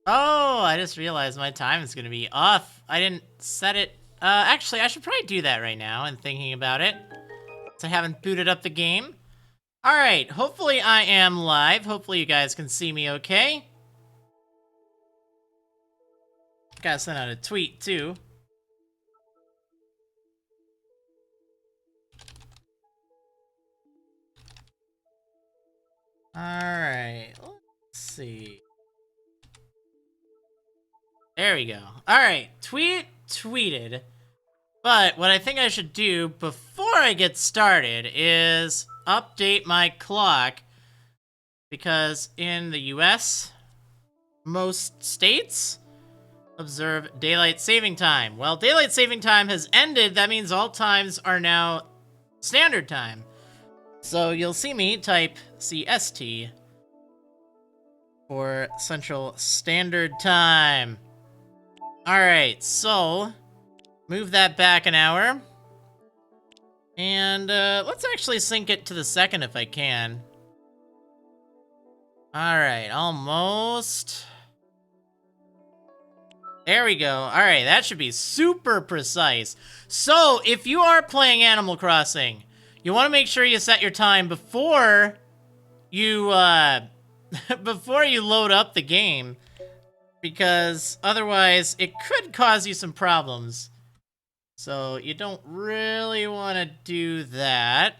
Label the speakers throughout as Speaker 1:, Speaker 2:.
Speaker 1: Oh, I just realized my time is gonna be off. I didn't set it. Actually, I should probably do that right now and thinking about it. So I haven't booted up the game. Alright, hopefully I am live. Hopefully you guys can see me okay. Gotta send out a tweet, too. Alright, let's see. There we go. Alright, tweeted. But what I think I should do before I get started is update my clock. Because in the US, most states observe daylight saving time. Well, daylight saving time has ended. That means all times are now standard time. So you'll see me type CST for Central Standard Time. Alright, so move that back an hour. And let's actually sync it to the second if I can. Alright, almost. There we go. Alright, that should be super precise. So, if you are playing Animal Crossing, you want to make sure you set your time before you, before you load up the game. Because otherwise, it could cause you some problems. So, you don't really want to do that.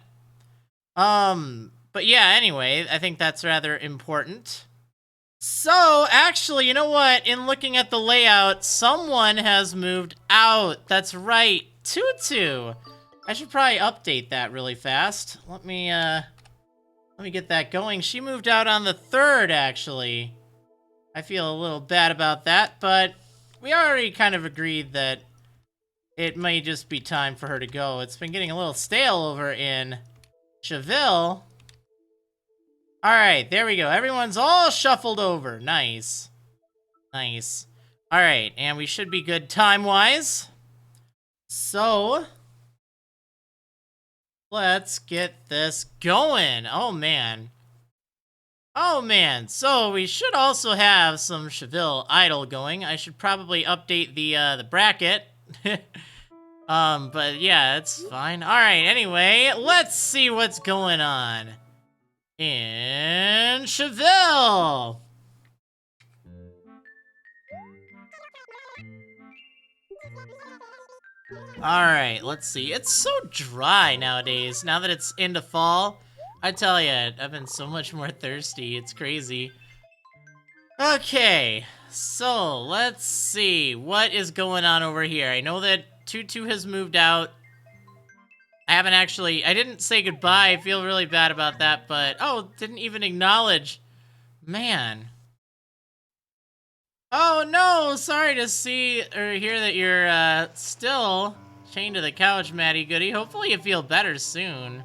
Speaker 1: But yeah, anyway, I think that's rather important. So, actually, you know what? In looking at the layout, someone has moved out. That's right, Tutu. I should probably update that really fast. Let me get that going. She moved out on the 3rd, actually. I feel a little bad about that, but we already kind of agreed that it may just be time for her to go. It's been getting a little stale over in Tchville. Alright, there we go. Everyone's all shuffled over. Nice. Nice. Alright, and we should be good time-wise. So, let's get this going. Oh, man. Oh, man. So, we should also have some Tchville Idol going. I should probably update the bracket. But yeah, it's fine. Alright, anyway, let's see what's going on in Tchville. Alright, let's see. It's so dry nowadays, now that it's into fall. I tell ya, I've been so much more thirsty, it's crazy. Okay, so let's see. What is going on over here? I know that Tutu has moved out. I didn't say goodbye. I feel really bad about that, but... Oh, didn't even acknowledge. Man. Oh, no! Sorry to see or hear that you're, still chained to the couch, Maddie Goody. Hopefully you feel better soon.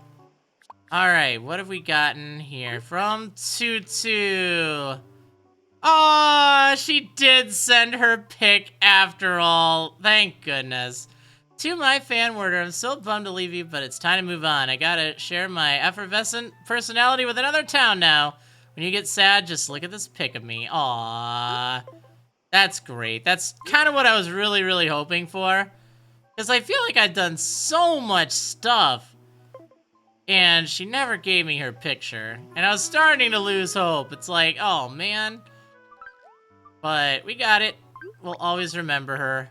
Speaker 1: Alright, what have we gotten here? From Tutu. Aw, she did send her pic after all. Thank goodness. To my fan worder, I'm so bummed to leave you, but it's time to move on. I gotta share my effervescent personality with another town now. When you get sad, just look at this pic of me. Aww. That's great. That's kind of what I was really, really hoping for. Because I feel like I've done so much stuff. And she never gave me her picture. And I was starting to lose hope. It's like, oh, man. But we got it. We'll always remember her.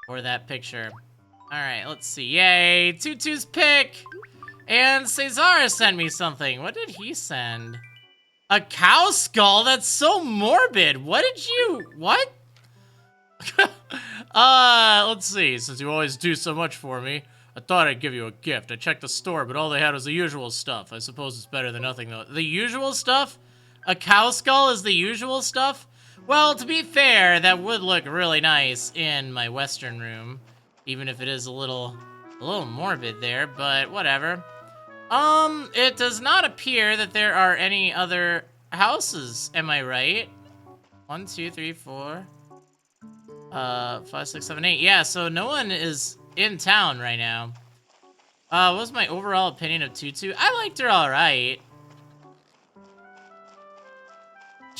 Speaker 1: For that picture. Alright, let's see. Yay! Tutu's pic! And Cesar sent me something. What did he send? A cow skull? That's so morbid. What did you... What? Let's see. Since you always do so much for me, I thought I'd give you a gift. I checked the store, but all they had was the usual stuff. I suppose it's better than nothing, though. The usual stuff? A cow skull is the usual stuff? Well, to be fair, that would look really nice in my Western room. Even if it is a little morbid there, but whatever. It does not appear that there are any other houses, am I right? 1, 2, 3, 4, 5, 6, 7, 8. Yeah, so no one is in town right now. What was my overall opinion of Tutu? I liked her alright.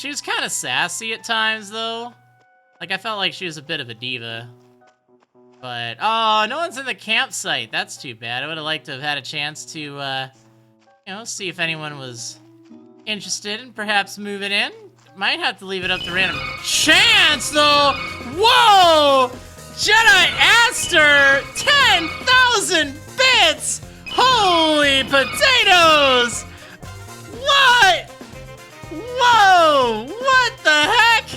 Speaker 1: She was kind of sassy at times, though. Like, I felt like she was a bit of a diva. But, oh, no one's in the campsite. That's too bad. I would have liked to have had a chance to, you know, see if anyone was interested in perhaps moving in. Might have to leave it up to random chance, though. Whoa! Jedi Aster, 10,000 bits! Holy potatoes! What? Whoa! What the heck?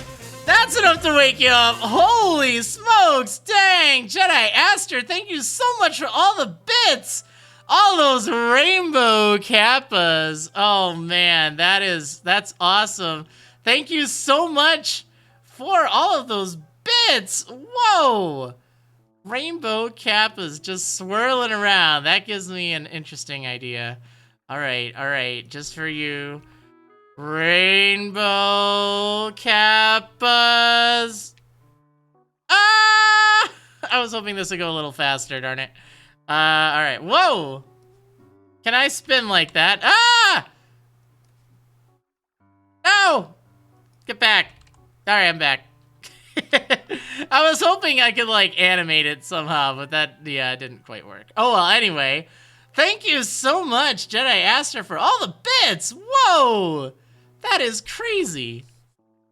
Speaker 1: That's enough to wake you up. Holy smokes! Dang! Jedi Aster, thank you so much for all the bits! All those rainbow kappas. Oh man, that's awesome. Thank you so much for all of those bits. Whoa! Rainbow kappas just swirling around. That gives me an interesting idea. All right, just for you. Rainbow kappas. Ah! I was hoping this would go a little faster, darn it. All right. Whoa! Can I spin like that? Ah! No! Get back. All right, I'm back. I was hoping I could, like, animate it somehow, but that, yeah, didn't quite work. Oh, well, anyway. Thank you so much, Jedi Aster, for all the bits. Whoa! That is crazy.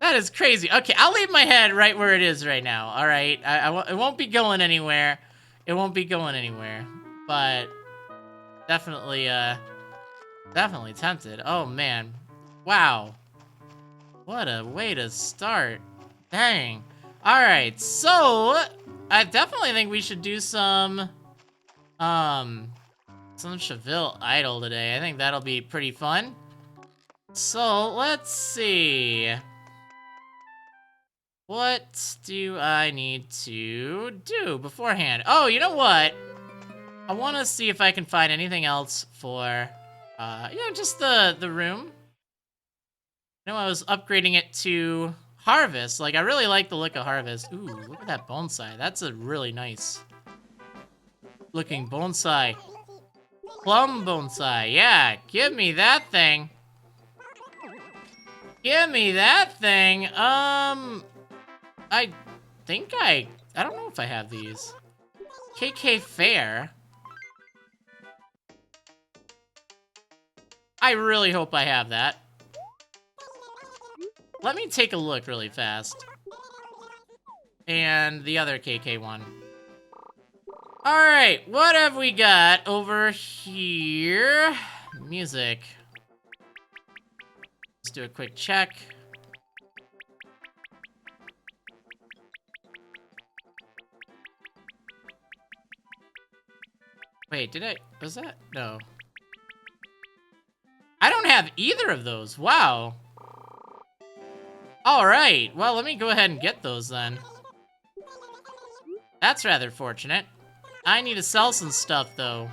Speaker 1: That is crazy. Okay, I'll leave my head right where it is right now, all right? It won't be going anywhere. It won't be going anywhere. But definitely, definitely tempted. Oh, man. Wow. What a way to start. Dang. All right, so I definitely think we should do some Tchville Idol today. I think that'll be pretty fun. So let's see. What do I need to do beforehand? Oh, you know what? I want to see if I can find anything else for, just the room. You know, I was upgrading it to Harvest. Like, I really like the look of Harvest. Ooh, look at that bonsai. That's a really nice looking bonsai. Plum bonsai. Yeah, give me that thing. Give me that thing. I think I don't know if I have these. KK Fair. I really hope I have that. Let me take a look really fast. And the other KK one. Alright, what have we got over here? Music. Let's do a quick check. Wait, was that? No. I don't have either of those, wow. Alright, well, let me go ahead and get those then. That's rather fortunate. I need to sell some stuff, though.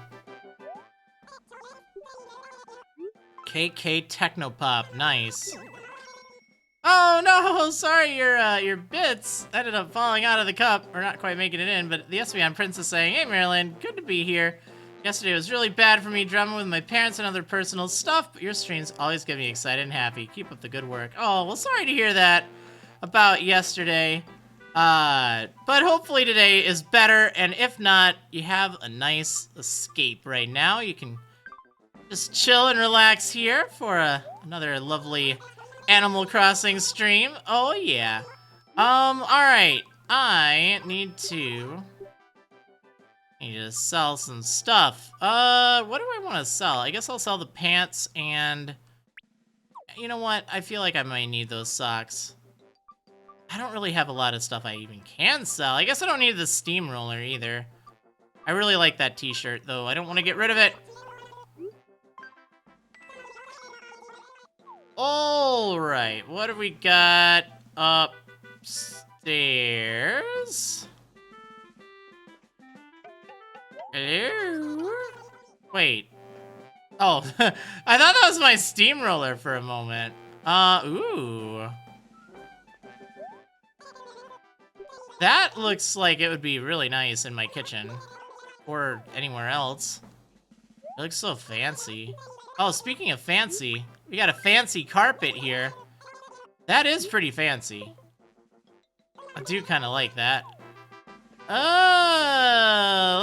Speaker 1: KK Technopop, nice. Oh no, sorry, your bits ended up falling out of the cup, or not quite making it in, but the Espeon Princess saying, hey Marriland, good to be here. Yesterday was really bad for me, drumming with my parents and other personal stuff, but your streams always get me excited and happy. Keep up the good work. Oh, well, sorry to hear that about yesterday. But hopefully today is better, and if not, you have a nice escape right now. You can just chill and relax here for another lovely Animal Crossing stream. Oh, yeah. Alright. I need to sell some stuff. What do I want to sell? I guess I'll sell the pants and... You know what? I feel like I might need those socks. I don't really have a lot of stuff I even can sell. I guess I don't need the steamroller either. I really like that t-shirt, though. I don't want to get rid of it. Alright, what have we got upstairs? Hello? Wait. Oh, I thought that was my steamroller for a moment. Ooh. That looks like it would be really nice in my kitchen. Or anywhere else. It looks so fancy. Oh, speaking of fancy, we got a fancy carpet here. That is pretty fancy. I do kind of like that.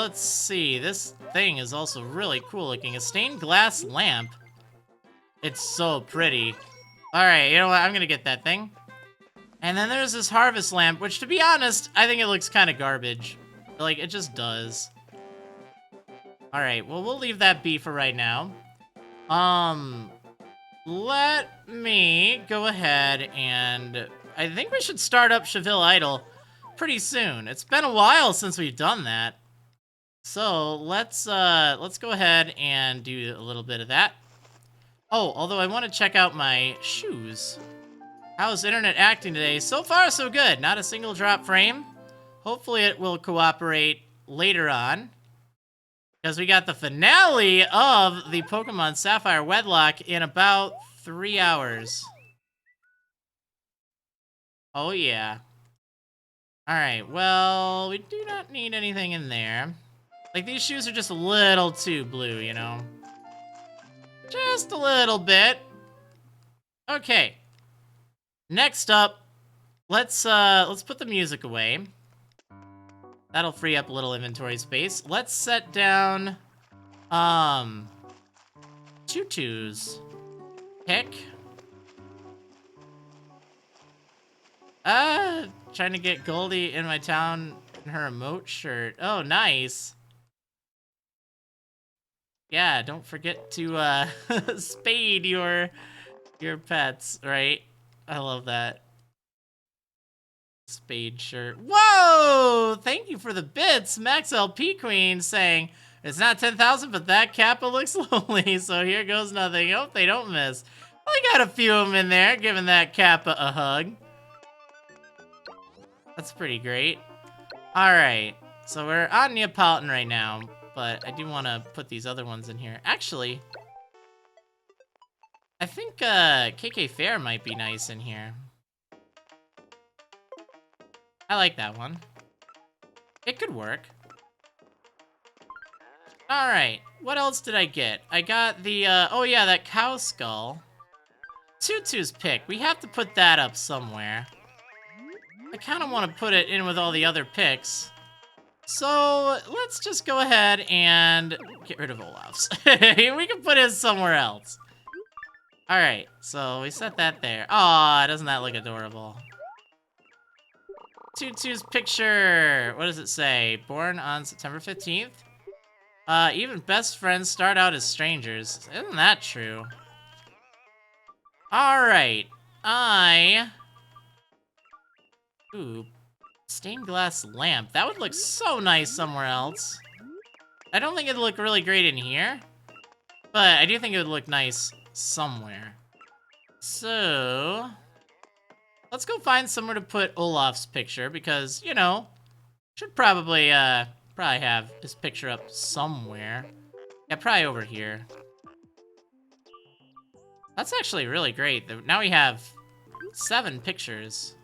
Speaker 1: Let's see. This thing is also really cool looking. A stained glass lamp. It's so pretty. Alright, you know what? I'm gonna get that thing. And then there's this harvest lamp, which, to be honest, I think it looks kind of garbage. Like, it just does. Alright, well, we'll leave that be for right now. Let me go ahead and... I think we should start up Tchville Idol pretty soon. It's been a while since we've done that. So, let's go ahead and do a little bit of that. Oh, although I want to check out my shoes. How's internet acting today? So far, so good. Not a single drop frame. Hopefully it will cooperate later on. Because we got the finale of the Pokemon Sapphire Wedlock in about 3 hours. Oh, yeah. Alright, well, we do not need anything in there. Like, these shoes are just a little too blue, you know? Just a little bit. Okay. Next up, let's put the music away. That'll free up a little inventory space. Let's set down, Tutu's pick. Trying to get Goldie in my town in her emote shirt. Oh, nice. Yeah, don't forget to, spade your pets, right? I love that. Spade shirt. Whoa! Thank you for the bits. Max LP Queen saying, it's not 10,000, but that Kappa looks lonely, so here goes nothing. Hope they don't miss. I got a few of them in there, giving that Kappa a hug. That's pretty great. Alright, so we're on Neapolitan right now, but I do want to put these other ones in here. Actually, I think KK Fair might be nice in here. I like that one. It could work. Alright, what else did I get? I got the, oh yeah, that cow skull. Tutu's pick. We have to put that up somewhere. I kind of want to put it in with all the other picks. So, let's just go ahead and get rid of Olaf's. We can put it somewhere else. Alright, so we set that there. Aw, doesn't that look adorable? Tutu's picture. What does it say? Born on September 15th? Even best friends start out as strangers. Isn't that true? Alright. Ooh. Stained glass lamp. That would look so nice somewhere else. I don't think it'd look really great in here. But I do think it would look nice somewhere. So... let's go find somewhere to put Olaf's picture, because, you know, should probably have his picture up somewhere. Yeah, probably over here. That's actually really great. Now we have 7 pictures.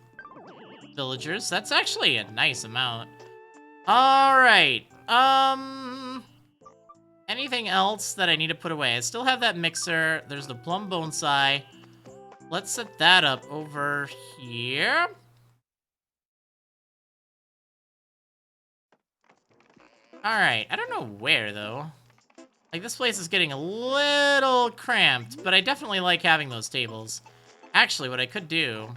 Speaker 1: Villagers, that's actually a nice amount. Alright, anything else that I need to put away? I still have that mixer. There's the plum bonsai. Let's set that up over here. Alright, I don't know where, though. Like, this place is getting a little cramped, but I definitely like having those tables. Actually, what I could do...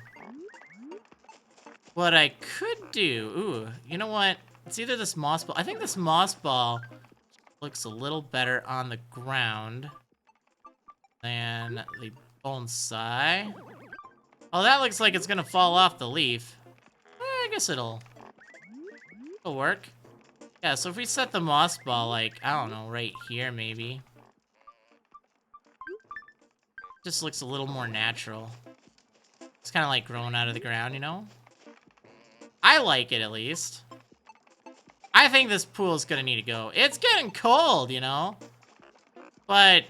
Speaker 1: ooh, you know what? It's either this moss ball... I think this moss ball looks a little better on the ground than the bonsai. Oh, that looks like it's gonna fall off the leaf. I guess it'll work. Yeah, so if we set the moss ball, like, I don't know, right here, maybe. Just looks a little more natural. It's kind of like growing out of the ground, you know? I like it, at least. I think this pool's gonna need to go. It's getting cold, you know? But,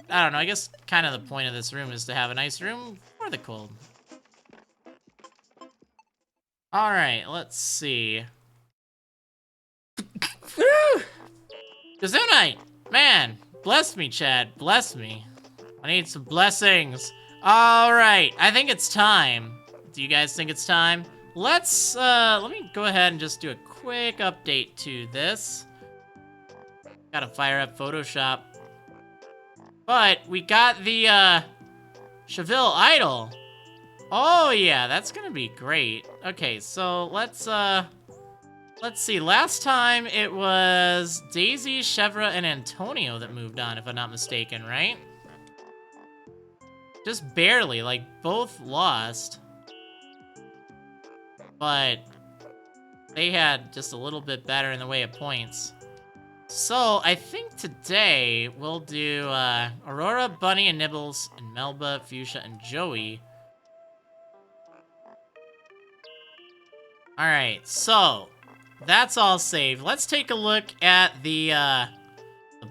Speaker 1: I don't know, I guess kind of the point of this room is to have a nice room for the cold. Alright, let's see. Gesundheit! Man, bless me, Chad. Bless me. I need some blessings. Alright, I think it's time Do you guys think it's time? Let's, let me go ahead and just do a quick update to this. Gotta fire up Photoshop. But we got the, Tchville idol. Oh, yeah, that's gonna be great. Okay, so let's see. Last time it was Daisy, Chevra, and Antonio that moved on, if I'm not mistaken, right? Just barely, like, both lost. But they had just a little bit better in the way of points. So, I think today we'll do, Aurora, Bunny, and Nibbles, and Melba, Fuchsia, and Joey. Alright, so, that's all saved. Let's take a look at the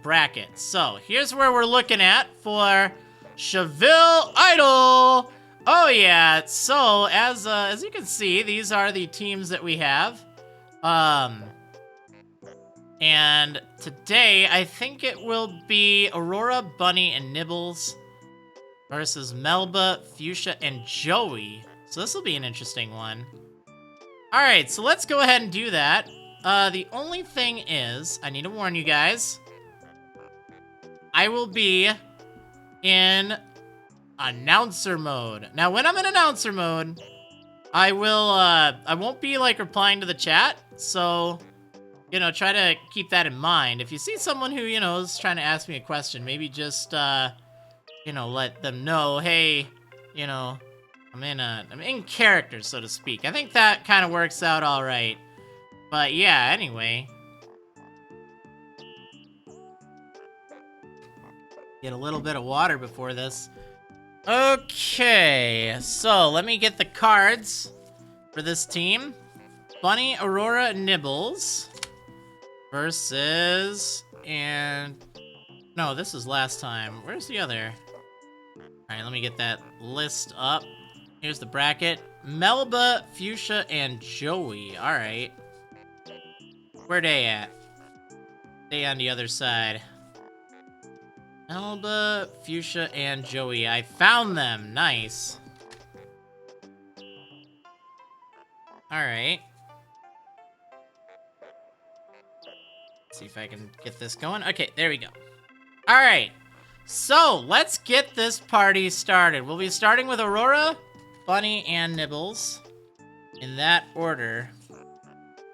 Speaker 1: bracket. So, here's where we're looking at for Tchville Idol! Oh yeah, so, as you can see, these are the teams that we have. And today, I think it will be Aurora, Bunny, and Nibbles versus Melba, Fuchsia, and Joey. So this will be an interesting one. Alright, so let's go ahead and do that. The only thing is, I need to warn you guys, I will be in announcer mode. Now, when I'm in announcer mode, I won't be, like, replying to the chat, so, you know, try to keep that in mind. If you see someone who, you know, is trying to ask me a question, maybe just, you know, let them know, hey, you know, I'm in character, so to speak. I think that kind of works out all right. But yeah, anyway. Get a little bit of water before this. Okay, so let me get the cards for this team. Bunny, Aurora, Nibbles versus, and no, this is last time. Where's the other? All right, let me get that list up. Here's the bracket. Melba, Fuchsia, and Joey. All right. Where they at? They on the other side. Melba, Fuchsia, and Joey. I found them. Nice. All right. Let's see if I can get this going. Okay, there we go. All right. So, let's get this party started. We'll be starting with Aurora, Bunny, and Nibbles. In that order.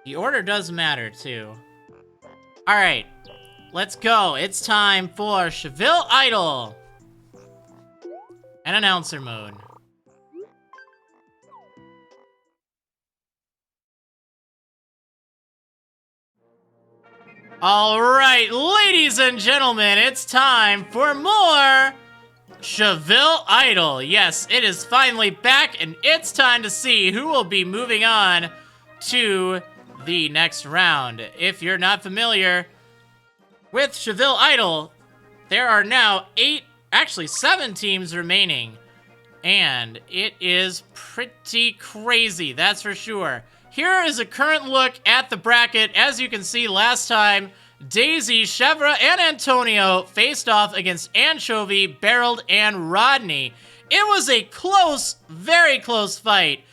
Speaker 1: The order does matter, too. Alright. Let's go. It's time for Tchville Idol. And announcer mode. Alright, ladies and gentlemen, it's time for more Tchville Idol. Yes, it is finally back, and it's time to see who will be moving on to the next round. If you're not familiar with Tchville Idol, there are now 7 teams remaining. And it is pretty crazy, that's for sure. Here is a current look at the bracket. As you can see, last time, Daisy, Chevra, and Antonio faced off against Anchovy, Barreled, and Rodney. It was a close, very close fight.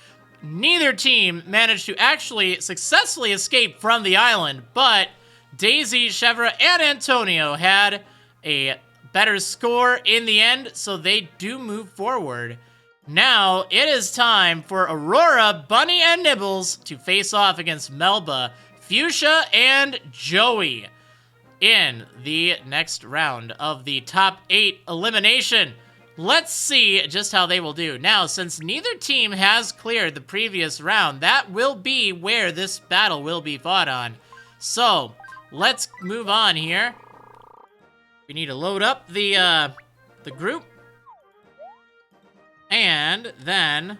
Speaker 1: Neither team managed to actually successfully escape from the island, but Daisy, Chevra, and Antonio had a better score in the end, so they do move forward. Now, it is time for Aurora, Bunny, and Nibbles to face off against Melba, Fuchsia, and Joey in the next round of the top 8 elimination. Let's see just how they will do. Now, since neither team has cleared the previous round, that will be where this battle will be fought on. So, let's move on here. We need to load up the group. And then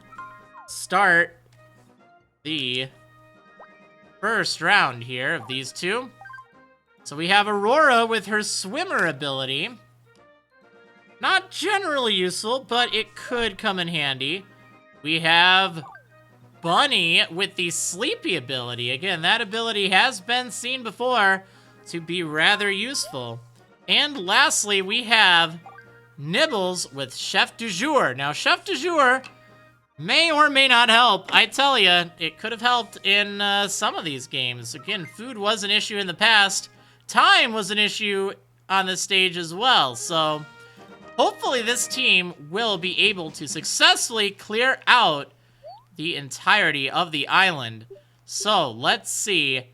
Speaker 1: start the first round here of these two. So we have Aurora with her swimmer ability. Not generally useful, but it could come in handy. We have Bunny with the sleepy ability. Again, that ability has been seen before to be rather useful. And lastly, we have Nibbles with Chef du Jour. Now, Chef du Jour may or may not help. I tell you, it could have helped in some of these games. Again, food was an issue in the past. Time was an issue on this stage as well. So hopefully this team will be able to successfully clear out the entirety of the island. So let's see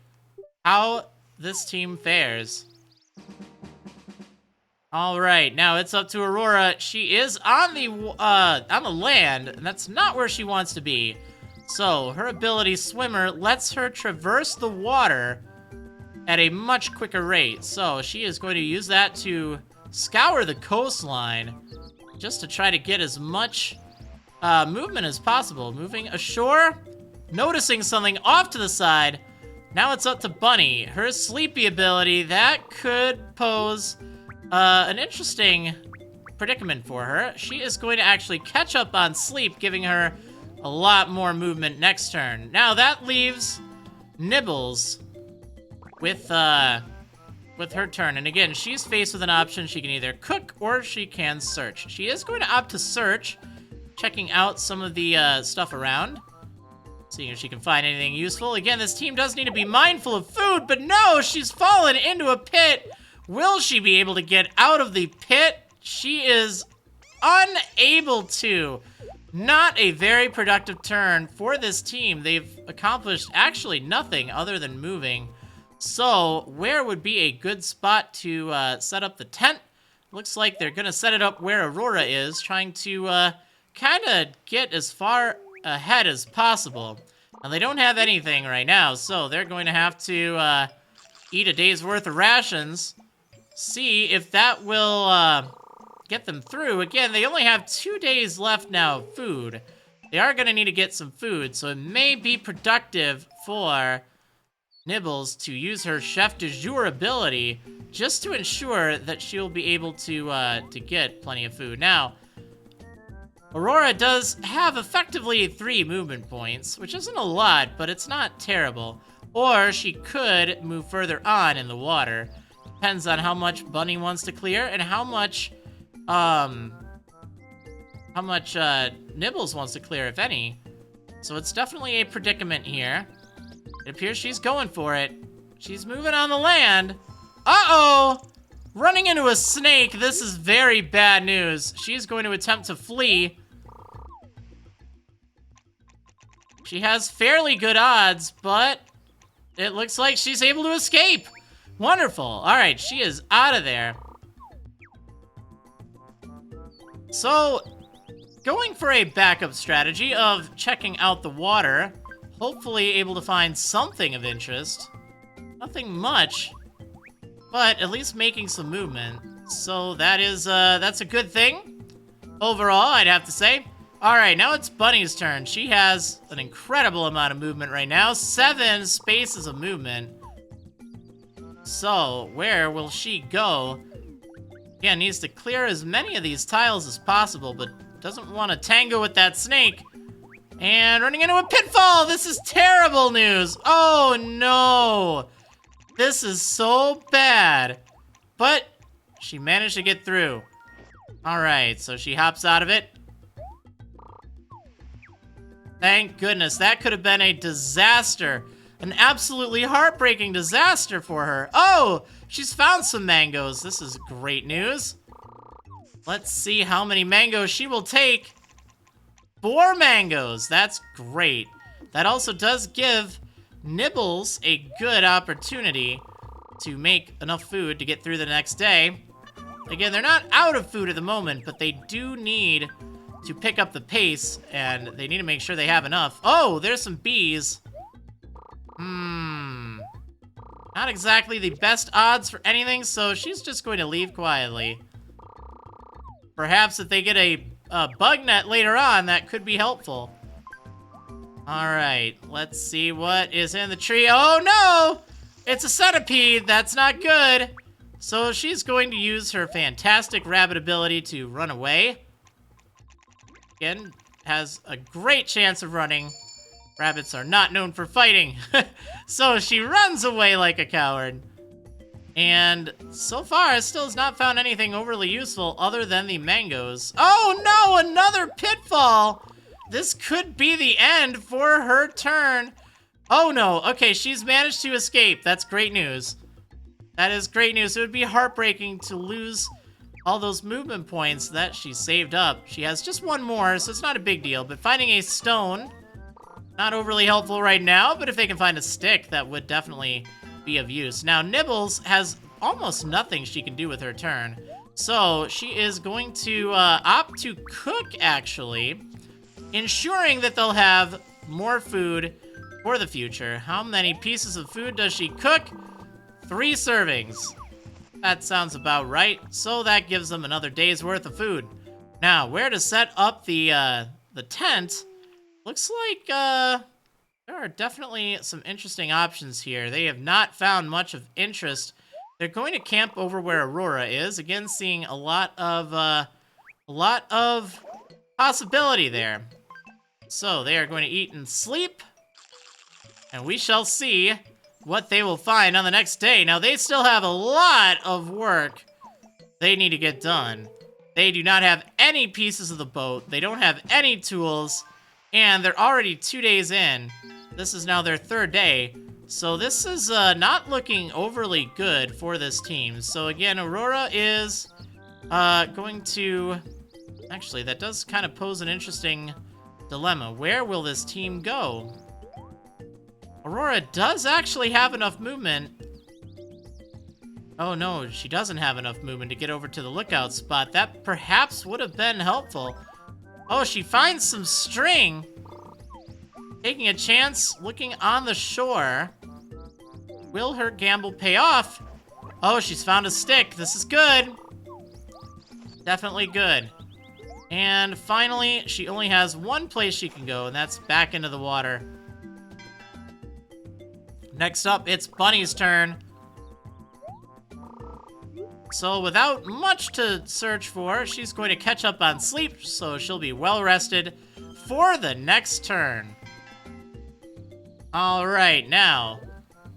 Speaker 1: how this team fares. All right, now it's up to Aurora. She is on the land, and that's not where she wants to be. So her ability Swimmer lets her traverse the water at a much quicker rate. So she is going to use that to scour the coastline just to try to get as much movement as possible. Moving ashore, noticing something off to the side. Now it's up to Bunny. Her sleepy ability, that could pose an interesting predicament for her. She is going to actually catch up on sleep, giving her a lot more movement next turn. Now that leaves Nibbles with her turn. And again, she's faced with an option. She can either cook or she can search. She is going to opt to search, checking out some of the stuff around, seeing if she can find anything useful. Again, this team does need to be mindful of food, but no, she's fallen into a pit. Will she be able to get out of the pit? She is unable to. Not a very productive turn for this team. They've accomplished actually nothing other than moving. So where would be a good spot to set up the tent? Looks like they're going to set it up where Aurora is, trying to kind of get as far ahead as possible. Now, they don't have anything right now, so they're going to have to eat a day's worth of rations. See if that will get them through. Again, they only have 2 days left now of food. They are going to need to get some food, so it may be productive for Nibbles to use her Chef du Jour ability just to ensure that she'll be able to get plenty of food. Now, Aurora does have effectively 3 movement points, which isn't a lot, but it's not terrible. Or she could move further on in the water. Depends on how much Bunny wants to clear and how much Nibbles wants to clear, if any. So it's definitely a predicament here. It appears she's going for it. She's moving on the land. Uh-oh! Running into a snake. This is very bad news. She's going to attempt to flee. She has fairly good odds, but it looks like she's able to escape. Wonderful. All right, she is out of there. So, going for a backup strategy of checking out the water, hopefully able to find something of interest. Nothing much, but at least making some movement. So that is, that's a good thing. Overall, I'd have to say. All right, now it's Bunny's turn. She has an incredible amount of movement right now. 7 spaces of movement. So, where will she go? Again, needs to clear as many of these tiles as possible, but doesn't want to tango with that snake. And running into a pitfall! This is terrible news! Oh, no! This is so bad. But she managed to get through. Alright, so she hops out of it. Thank goodness, that could have been a disaster. An absolutely heartbreaking disaster for her. Oh, she's found some mangoes. This is great news. Let's see how many mangoes she will take. 4 mangoes. That's great. That also does give Nibbles a good opportunity to make enough food to get through the next day. Again, they're not out of food at the moment, but they do need to pick up the pace, and they need to make sure they have enough. Oh, there's some bees. Not exactly the best odds for anything, so she's just going to leave quietly. Perhaps if they get a bug net later on, that could be helpful. Alright, let's see what is in the tree. Oh no! It's a centipede, that's not good. So she's going to use her fantastic rabbit ability to run away. Again, has a great chance of running. Rabbits are not known for fighting. So she runs away like a coward. And so far, still has not found anything overly useful other than the mangoes. Oh no, another pitfall! this could be the end for her turn. Oh no, okay, she's managed to escape. That's great news. That is great news. It would be heartbreaking to lose all those movement points that she saved up. She has just one more, so it's not a big deal. But finding a stone, not overly helpful right now, but if they can find a stick, that would definitely be of use. Now, Nibbles has almost nothing she can do with her turn. So she is going to opt to cook, actually, ensuring that they'll have more food for the future. How many pieces of food does she cook? 3 servings. That sounds about right. So that gives them another day's worth of food. Now, where to set up the tent? Looks like there are definitely some interesting options here. They have not found much of interest. They're going to camp over where Aurora is. Again, seeing a lot of possibility there. So they are going to eat and sleep, and we shall see what they will find on the next day. Now, they still have a lot of work they need to get done. They do not have any pieces of the boat. They don't have any tools, and they're already 2 days in. This is now their 3rd day. So this is not looking overly good for this team. So again, Aurora is going to... Actually, that does kind of pose an interesting dilemma. Where will this team go? Aurora does actually have enough movement. Oh no, she doesn't have enough movement to get over to the lookout spot. That perhaps would have been helpful. Oh, she finds some string. Taking a chance, looking on the shore. Will her gamble pay off? Oh, she's found a stick. This is good. Definitely good. And finally, she only has one place she can go, and that's back into the water. Next up, it's Bunny's turn. So without much to search for, she's going to catch up on sleep, so she'll be well rested for the next turn. All right, now,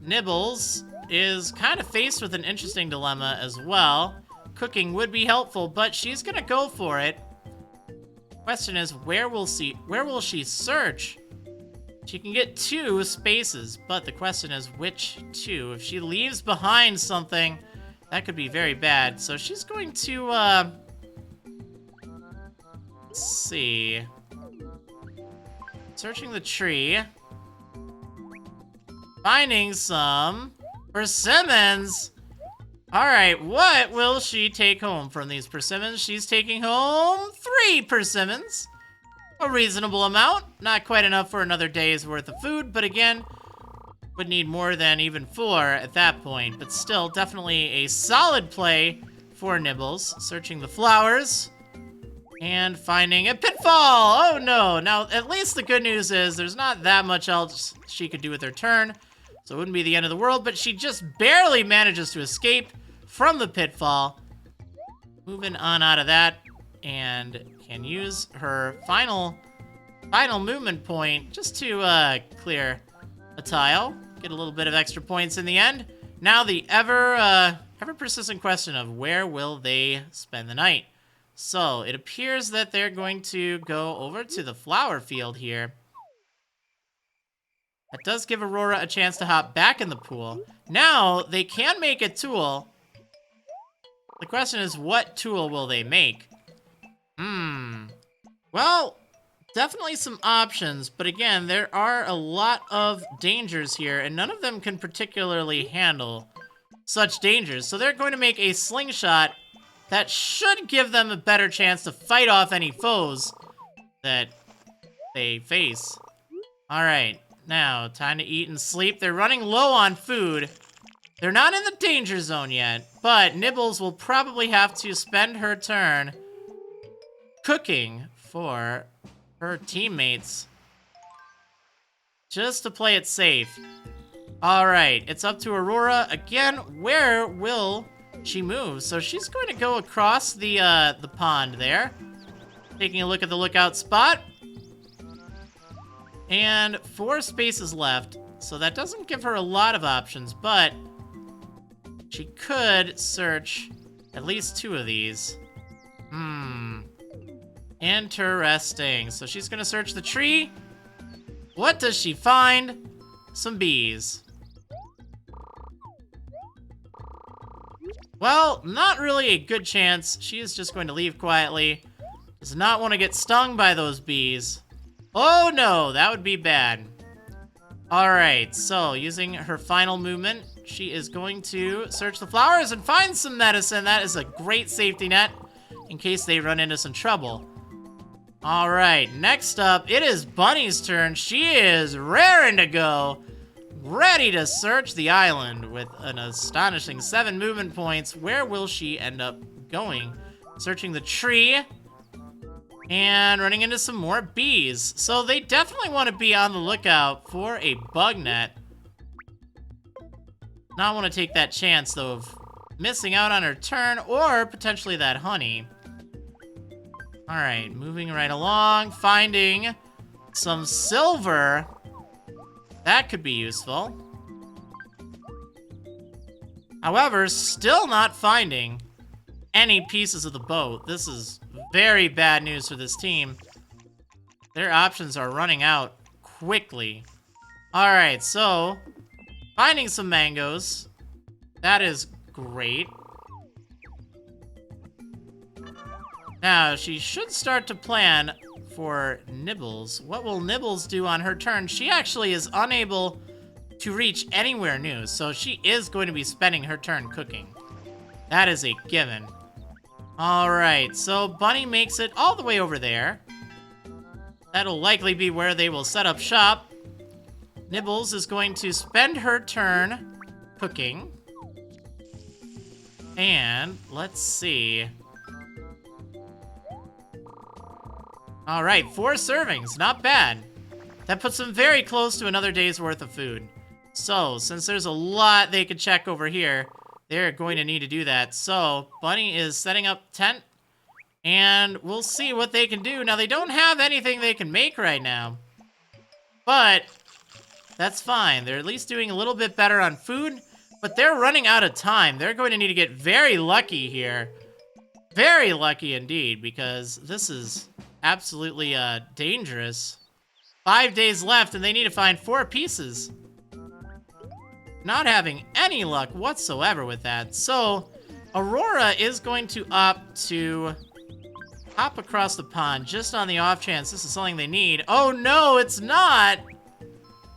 Speaker 1: Nibbles is kind of faced with an interesting dilemma as well. Cooking would be helpful, but she's gonna go for it. Question is, where will she search? She can get 2 spaces, but the question is, which 2? If she leaves behind something, that could be very bad. So she's going to, let's see. Searching the tree. Finding some persimmons. Alright, what will she take home from these persimmons? She's taking home 3 persimmons. A reasonable amount. Not quite enough for another day's worth of food, but again, would need more than even 4 at that point. But still, definitely a solid play for Nibbles. Searching the flowers. And finding a pitfall! Oh no! Now, at least the good news is there's not that much else she could do with her turn. So it wouldn't be the end of the world, but she just barely manages to escape from the pitfall. Moving on out of that, and can use her final movement point just to clear a tile. Get a little bit of extra points in the end. Now the ever persistent question of where will they spend the night? So it appears that they're going to go over to the flower field here. That does give Aurora a chance to hop back in the pool. Now, they can make a tool. The question is, what tool will they make? Well, definitely some options, but again, there are a lot of dangers here, and none of them can particularly handle such dangers. So they're going to make a slingshot that should give them a better chance to fight off any foes that they face. All right. Now, time to eat and sleep. They're running low on food. They're not in the danger zone yet, but Nibbles will probably have to spend her turn cooking for her teammates just to play it safe. All right, it's up to Aurora. Again, where will she move? So she's going to go across the pond there. Taking a look at the lookout spot. And 4 spaces left, so that doesn't give her a lot of options, but she could search at least 2 of these. Interesting. So she's gonna search the tree. What does she find? Some bees. Well, not really a good chance. She is just going to leave quietly. Does not want to get stung by those bees. Oh no, that would be bad. Alright, so using her final movement, she is going to search the flowers and find some medicine. That is a great safety net in case they run into some trouble. Alright, next up, it is Bunny's turn. She is raring to go, ready to search the island with an astonishing 7 movement points. Where will she end up going? Searching the tree and running into some more bees. So they definitely want to be on the lookout for a bug net. Not want to take that chance, though, of missing out on her turn or potentially that honey. Alright, moving right along, finding some silver. That could be useful. However, still not finding any pieces of the boat. This is very bad news for this team. Their options are running out quickly. Alright, so finding some mangoes. That is great. Now, she should start to plan for Nibbles. What will Nibbles do on her turn? She actually is unable to reach anywhere new, so she is going to be spending her turn cooking. That is a given. Alright, so Bunny makes it all the way over there. That'll likely be where they will set up shop. Nibbles is going to spend her turn cooking. And let's see. Alright, 4 servings, not bad. That puts them very close to another day's worth of food. So, since there's a lot they could check over here, they're going to need to do that. So, Bunny is setting up tent, and we'll see what they can do. Now, they don't have anything they can make right now, but that's fine. They're at least doing a little bit better on food, but they're running out of time. They're going to need to get very lucky here. Very lucky indeed, because this is absolutely dangerous. 5 days left, and they need to find 4 pieces. Not having any luck whatsoever with that. So, Aurora is going to opt to hop across the pond just on the off chance this is something they need. Oh no, it's not!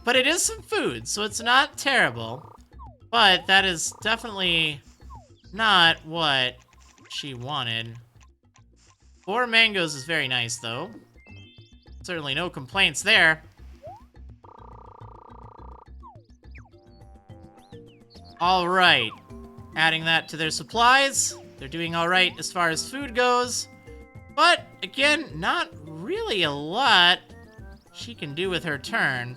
Speaker 1: But it is some food, so it's not terrible. But that is definitely not what she wanted. 4 mangoes is very nice, though. Certainly no complaints there. Alright. Adding that to their supplies. They're doing alright as far as food goes. But, again, not really a lot she can do with her turn.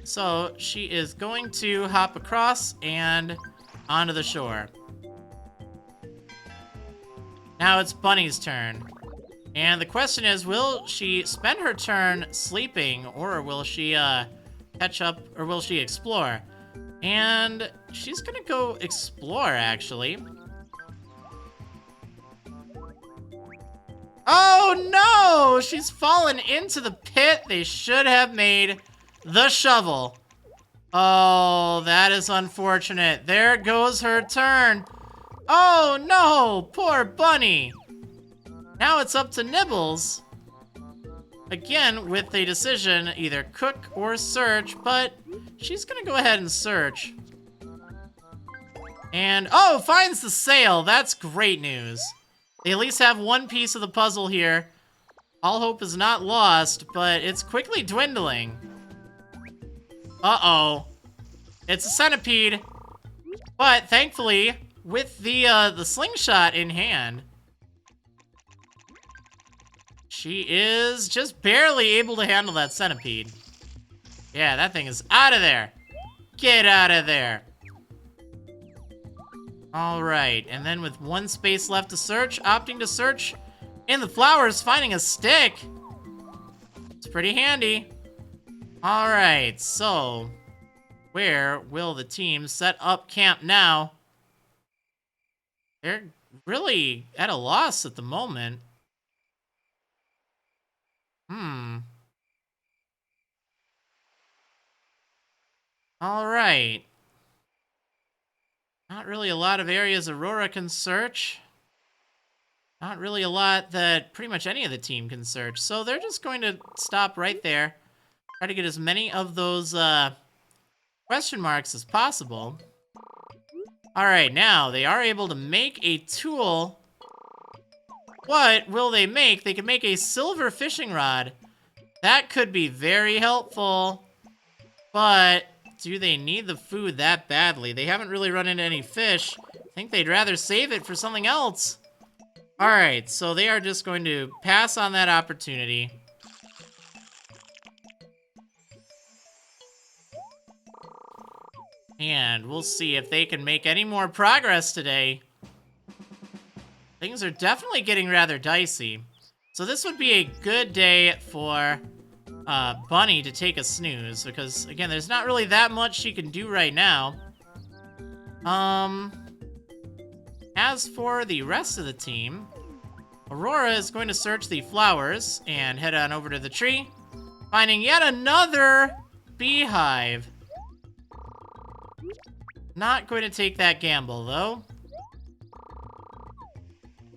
Speaker 1: So, she is going to hop across and onto the shore. Now it's Bunny's turn. And the question is, will she spend her turn sleeping, or will she catch up, or will she explore? And she's gonna go explore, actually. Oh no! She's fallen into the pit. They should have made the shovel. Oh, that is unfortunate. There goes her turn. Oh no! Poor Bunny. Now it's up to Nibbles. Again, with a decision, either cook or search, but she's gonna go ahead and search. And, oh, finds the sail. That's great news. They at least have 1 piece of the puzzle here. All hope is not lost, but it's quickly dwindling. Uh-oh. It's a centipede. But, thankfully, with the slingshot in hand, she is just barely able to handle that centipede. Yeah, that thing is out of there. Get out of there. Alright, and then with 1 space left to search, opting to search in the flowers, finding a stick. It's pretty handy. Alright, so where will the team set up camp now? They're really at a loss at the moment. All right. Not really a lot of areas Aurora can search. Not really a lot that pretty much any of the team can search. So they're just going to stop right there. Try to get as many of those question marks as possible. All right, now they are able to make a tool. What will they make? They can make a silver fishing rod. That could be very helpful. But do they need the food that badly? They haven't really run into any fish. I think they'd rather save it for something else. All right, so they are just going to pass on that opportunity. And we'll see if they can make any more progress today. Things are definitely getting rather dicey. So this would be a good day for Bunny to take a snooze, because, again, there's not really that much she can do right now. As for the rest of the team, Aurora is going to search the flowers and head on over to the tree, finding yet another beehive. Not going to take that gamble, though.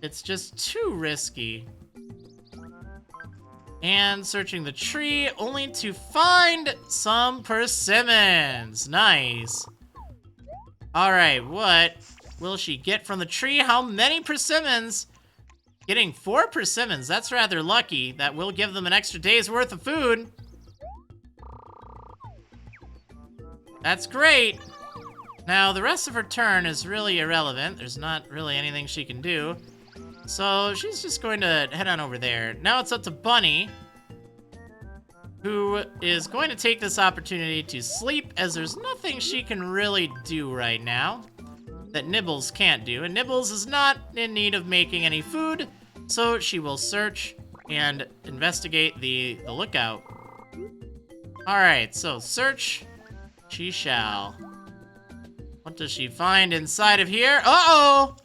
Speaker 1: It's just too risky. And searching the tree, only to find some persimmons. Nice. Alright, what will she get from the tree? How many persimmons? Getting 4 persimmons, that's rather lucky. That will give them an extra day's worth of food. That's great. Now, the rest of her turn is really irrelevant. There's not really anything she can do. So she's just going to head on over there. Now it's up to Bunny, who is going to take this opportunity to sleep, as there's nothing she can really do right now that Nibbles can't do. And Nibbles is not in need of making any food, so she will search and investigate the lookout. Alright, so search she shall. What does she find inside of here? Uh-oh!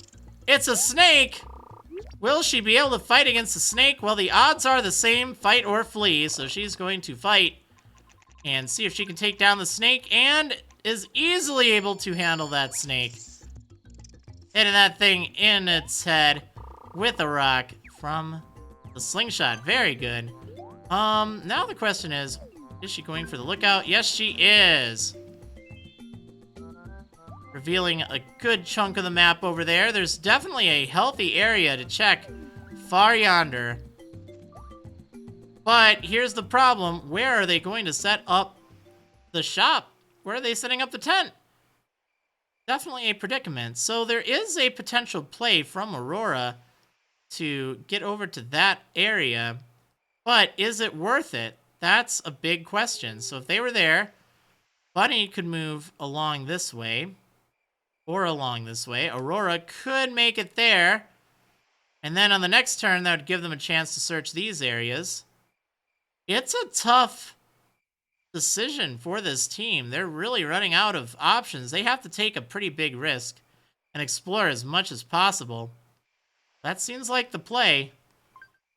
Speaker 1: It's a snake! Will she be able to fight against the snake? Well, the odds are the same, fight or flee, so she's going to fight and see if she can take down the snake, and is easily able to handle that snake. Hitting that thing in its head with a rock from the slingshot. Very good. Now the question is she going for the lookout? Yes, she is. Revealing a good chunk of the map over there. There's definitely a healthy area to check far yonder. But here's the problem. Where are they going to set up the shop? Where are they setting up the tent? Definitely a predicament. So there is a potential play from Aurora to get over to that area. But is it worth it? That's a big question. So if they were there, Bunny could move along this way. Or along this way. Aurora could make it there. And then on the next turn, that would give them a chance to search these areas. It's a tough decision for this team. They're really running out of options. They have to take a pretty big risk and explore as much as possible. That seems like the play.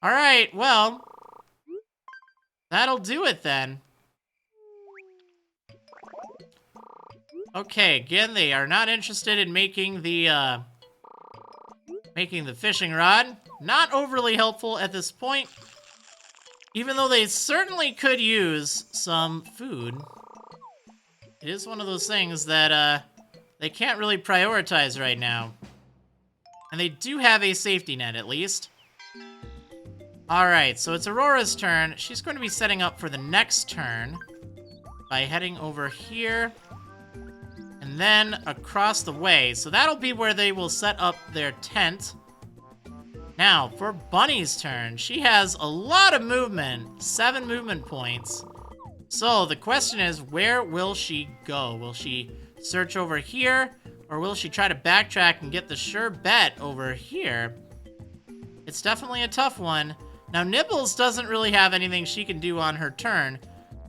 Speaker 1: All right, well, that'll do it then. Okay, again, they are not interested in making the fishing rod. Not overly helpful at this point, even though they certainly could use some food. It is one of those things that they can't really prioritize right now. And they do have a safety net, at least. Alright, so it's Aurora's turn. She's going to be setting up for the next turn by heading over here. And then across the way. So that'll be where they will set up their tent. Now, for Bunny's turn, she has a lot of movement. 7 movement points. So the question is, where will she go? Will she search over here? Or will she try to backtrack and get the sure bet over here? It's definitely a tough one. Now, Nibbles doesn't really have anything she can do on her turn.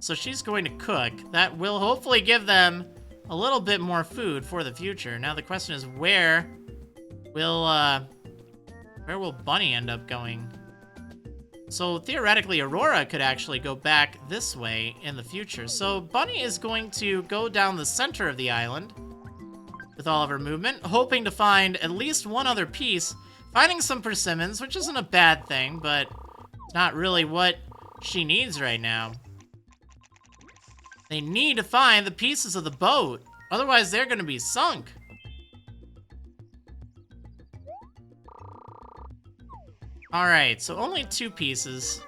Speaker 1: So she's going to cook. That will hopefully give them a little bit more food for the future. Now the question is, where will Bunny end up going? So theoretically, Aurora could actually go back this way in the future. So Bunny is going to go down the center of the island with all of her movement, hoping to find at least one other piece, finding some persimmons, which isn't a bad thing, but it's not really what she needs right now. They need to find the pieces of the boat, otherwise they're going to be sunk. Alright, so only 2 pieces.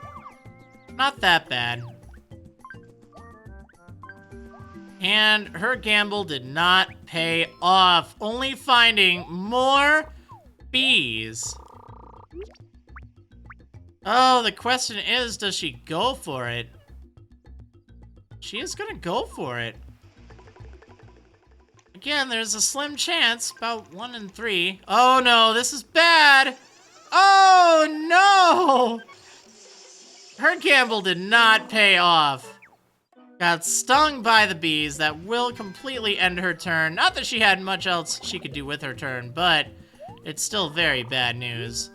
Speaker 1: Not that bad. And her gamble did not pay off, only finding more bees. Oh, the question is, does she go for it? She is gonna go for it. Again, there's a slim chance, about 1 in 3. Oh no, this is bad! Oh no! Her gamble did not pay off. Got stung by the bees. That will completely end her turn. Not that she had much else she could do with her turn, but it's still very bad news.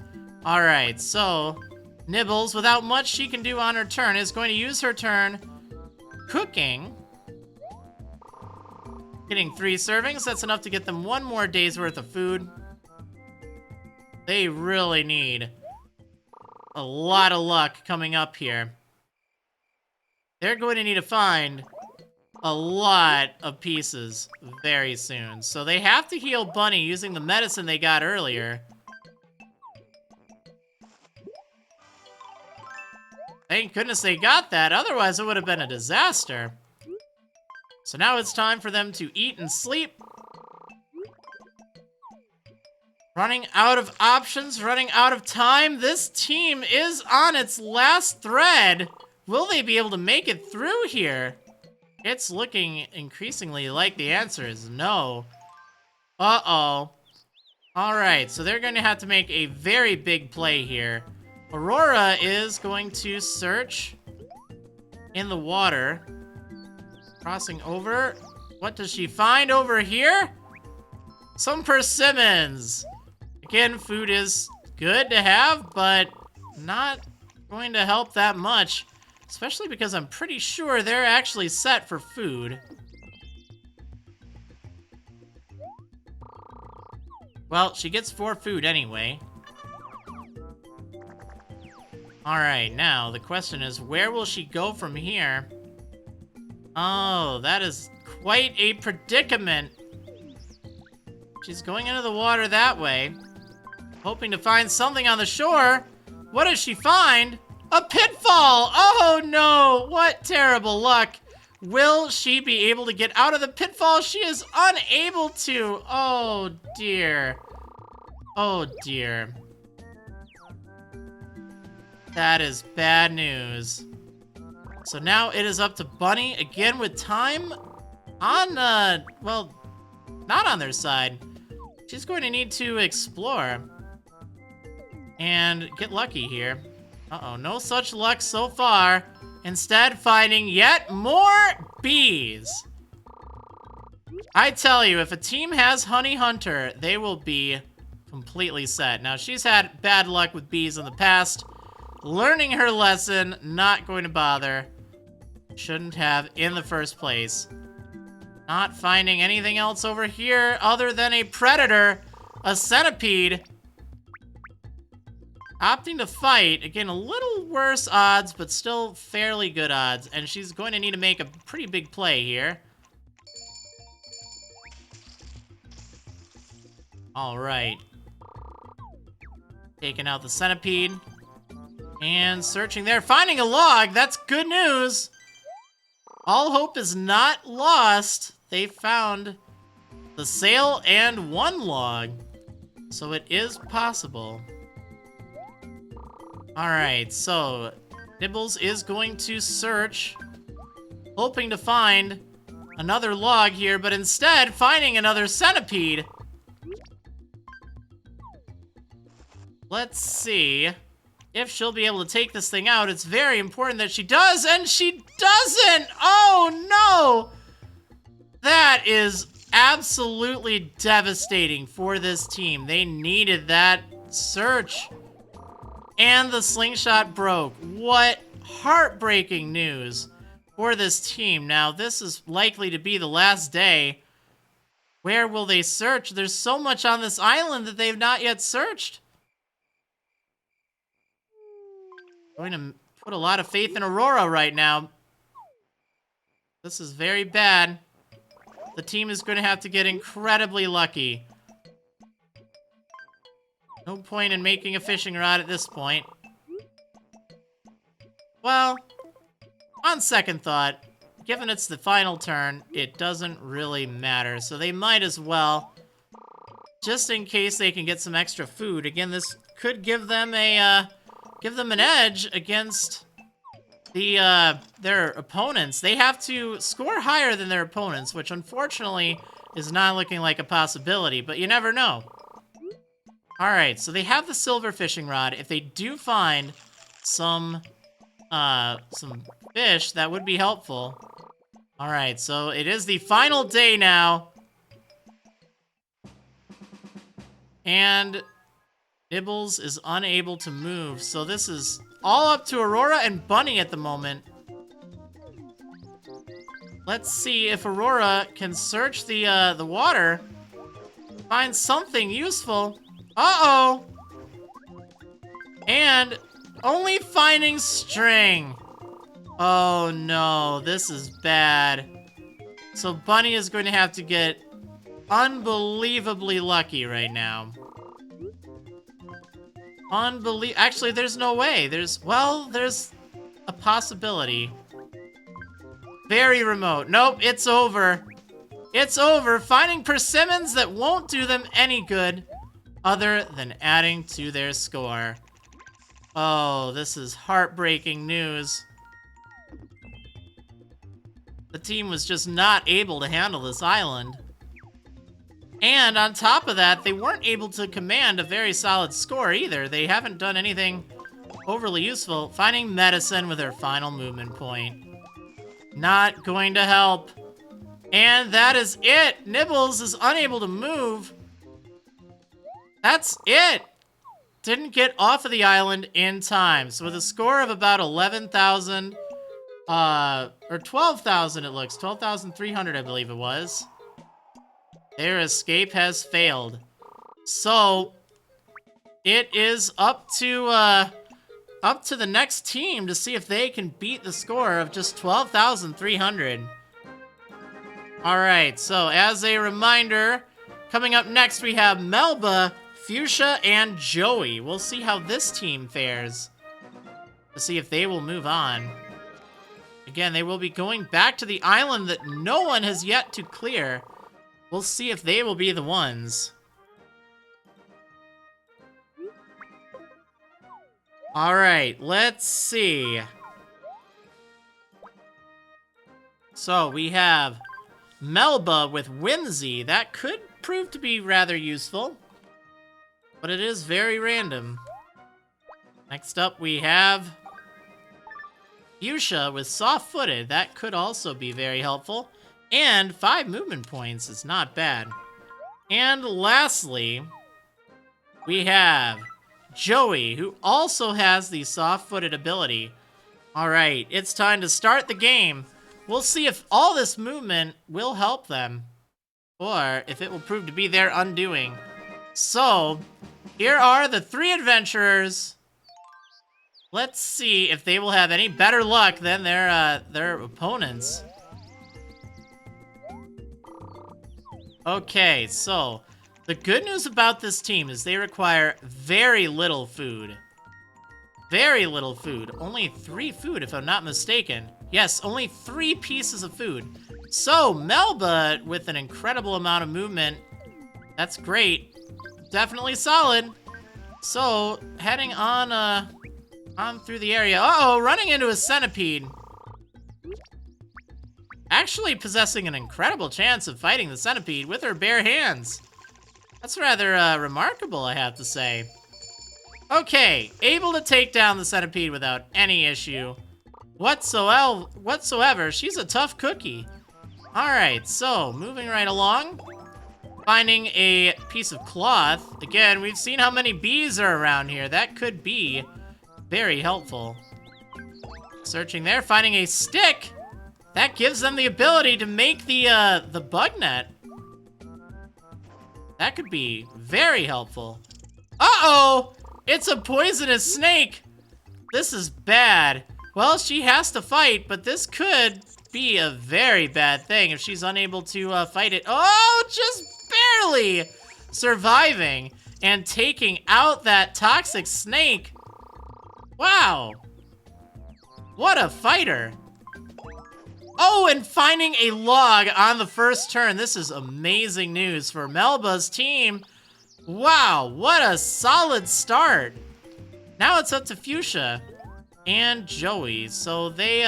Speaker 1: Alright, so Nibbles, without much she can do on her turn, is going to use her turn cooking. Getting 3 servings. That's enough to get them 1 more day's worth of food. They really need a lot of luck coming up here. They're going to need to find a lot of pieces very soon. So they have to heal Bunny using the medicine they got earlier. Thank goodness they got that, otherwise it would have been a disaster. So now it's time for them to eat and sleep. Running out of options, running out of time. This team is on its last thread. Will they be able to make it through here? It's looking increasingly like the answer is no. Uh-oh. Alright, so they're going to have to make a very big play here. Aurora is going to search in the water. Crossing over. What does she find over here? Some persimmons. Again, food is good to have, but not going to help that much. Especially because I'm pretty sure they're actually set for food. Well, she gets 4 food anyway. Alright, now the question is, where will she go from here? Oh, that is quite a predicament. She's going into the water that way, hoping to find something on the shore. What does she find? A pitfall! Oh no! What terrible luck! Will she be able to get out of the pitfall? She is unable to! Oh dear. Oh dear. That is bad news. So now it is up to Bunny, again with time on, well, not on their side. She's going to need to explore and get lucky here. Uh-oh, no such luck so far. Instead, finding yet more bees. I tell you, if a team has Honey Hunter, they will be completely set. Now, she's had bad luck with bees in the past. Learning her lesson, not going to bother. Shouldn't have in the first place. Not finding anything else over here other than a predator, a centipede. Opting to fight. Again, a little worse odds, but still fairly good odds. And she's going to need to make a pretty big play here. All right. Taking out the centipede. And searching there. Finding a log. That's good news. All hope is not lost. They found the sail and 1 log. So it is possible. Alright, so Nibbles is going to search, hoping to find another log here, but instead finding another centipede. Let's see if she'll be able to take this thing out. It's very important that she does, and she doesn't! Oh no! That is absolutely devastating for this team. They needed that search. And the slingshot broke. What heartbreaking news for this team. Now, this is likely to be the last day. Where will they search? There's so much on this island that they've not yet searched. Going to put a lot of faith in Aurora right now. This is very bad. The team is going to have to get incredibly lucky. No point in making a fishing rod at this point. Well, on second thought, given it's the final turn, it doesn't really matter. So they might as well, just in case they can get some extra food. Again, this could give them an edge against their opponents. They have to score higher than their opponents, which unfortunately is not looking like a possibility, but you never know. Alright, so they have the silver fishing rod. If they do find some fish, that would be helpful. Alright, so it is the final day now. And Nibbles is unable to move, so this is all up to Aurora and Bunny at the moment. Let's see if Aurora can search the water, find something useful. Uh-oh! And only finding string. Oh no, this is bad. So Bunny is going to have to get unbelievably lucky right now. Actually, there's no way. There's a possibility. Very remote. Nope, it's over. It's over. Finding persimmons that won't do them any good other than adding to their score. Oh, this is heartbreaking news. The team was just not able to handle this island. And on top of that, they weren't able to command a very solid score either. They haven't done anything overly useful. Finding medicine with their final movement point. Not going to help. And that is it. Nibbles is unable to move. That's it. Didn't get off of the island in time. So with a score of about 11,000, or 12,000 it looks. 12,300 I believe it was. Their escape has failed. So it is up to the next team to see if they can beat the score of just 12,300. All right, so as a reminder, coming up next we have Melba, Fuchsia, and Joey. We'll see how this team fares to see if they will move on. Again, they will be going back to the island that no one has yet to clear. We'll see if they will be the ones. All right, let's see. So we have Melba with Whimsy. That could prove to be rather useful, but it is very random. Next up, we have Fuchsia with Soft-Footed. That could also be very helpful. And 5 movement points is not bad. And lastly, we have Joey, who also has the soft-footed ability. Alright, it's time to start the game. We'll see if all this movement will help them, or if it will prove to be their undoing. So, here are the 3 adventurers. Let's see if they will have any better luck than their opponents. Okay, so the good news about this team is they require very little food. Very little food. Only 3 food, if I'm not mistaken. Yes, only 3 pieces of food. So, Melba, with an incredible amount of movement, that's great. Definitely solid. So, heading on through the area. Uh-oh, running into a centipede. Actually possessing an incredible chance of fighting the centipede with her bare hands. That's rather remarkable, I have to say. Okay, able to take down the centipede without any issue whatsoever. She's a tough cookie. Alright, so moving right along. Finding a piece of cloth. Again, we've seen how many bees are around here. That could be very helpful. Searching there, finding a stick. That gives them the ability to make the bug net. That could be very helpful. Uh-oh! It's a poisonous snake! This is bad. Well, she has to fight, but this could be a very bad thing if she's unable to fight it. Oh, just barely surviving and taking out that toxic snake. Wow. What a fighter. Oh, and finding a log on the first turn. This is amazing news for Melba's team. Wow, what a solid start. Now it's up to Fuchsia and Joey. So they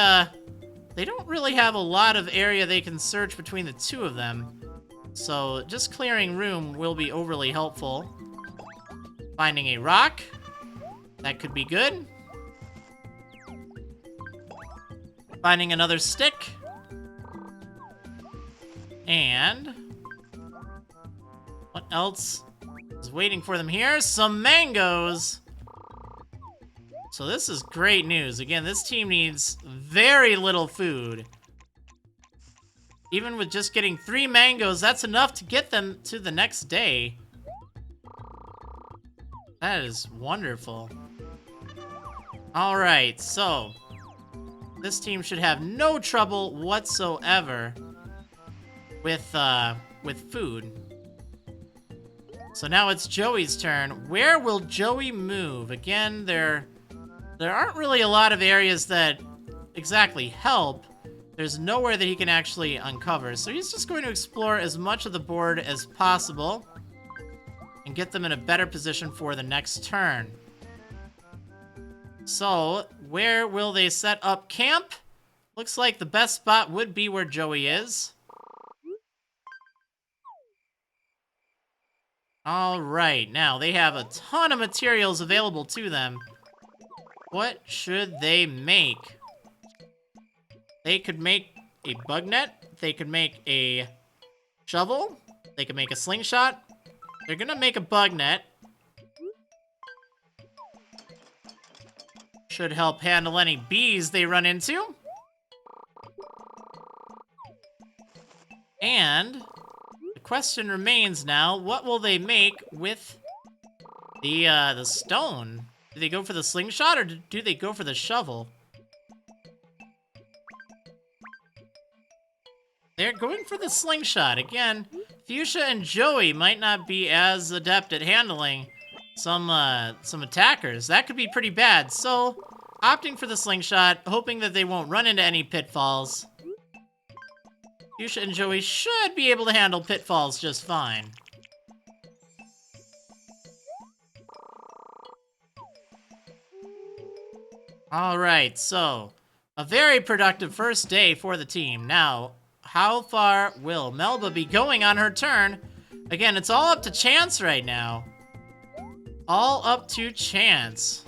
Speaker 1: don't really have a lot of area they can search between the two of them. So just clearing room will be overly helpful. Finding a rock. That could be good. Finding another stick. And what else is waiting for them here? Some mangoes. So this is great news. Again, this team needs very little food. Even with just getting 3 mangoes, that's enough to get them to the next day. That is wonderful. All right, so this team should have no trouble whatsoever with food. So now it's Joey's turn. Where will Joey move? Again, there aren't really a lot of areas that exactly help. There's nowhere that he can actually uncover. So he's just going to explore as much of the board as possible and get them in a better position for the next turn. So where will they set up camp? Looks like the best spot would be where Joey is. All right, now they have a ton of materials available to them. What should they make? They could make a bug net. They could make a shovel. They could make a slingshot. They're gonna make a bug net. Should help handle any bees they run into. And the question remains now, what will they make with the stone? Do they go for the slingshot or do they go for the shovel? They're going for the slingshot. Again, Fuchsia and Joey might not be as adept at handling some attackers. That could be pretty bad. So, opting for the slingshot, hoping that they won't run into any pitfalls. Fuchsia and Joey should be able to handle pitfalls just fine. Alright, so a very productive first day for the team. Now, how far will Melba be going on her turn? Again, it's all up to chance right now. All up to chance.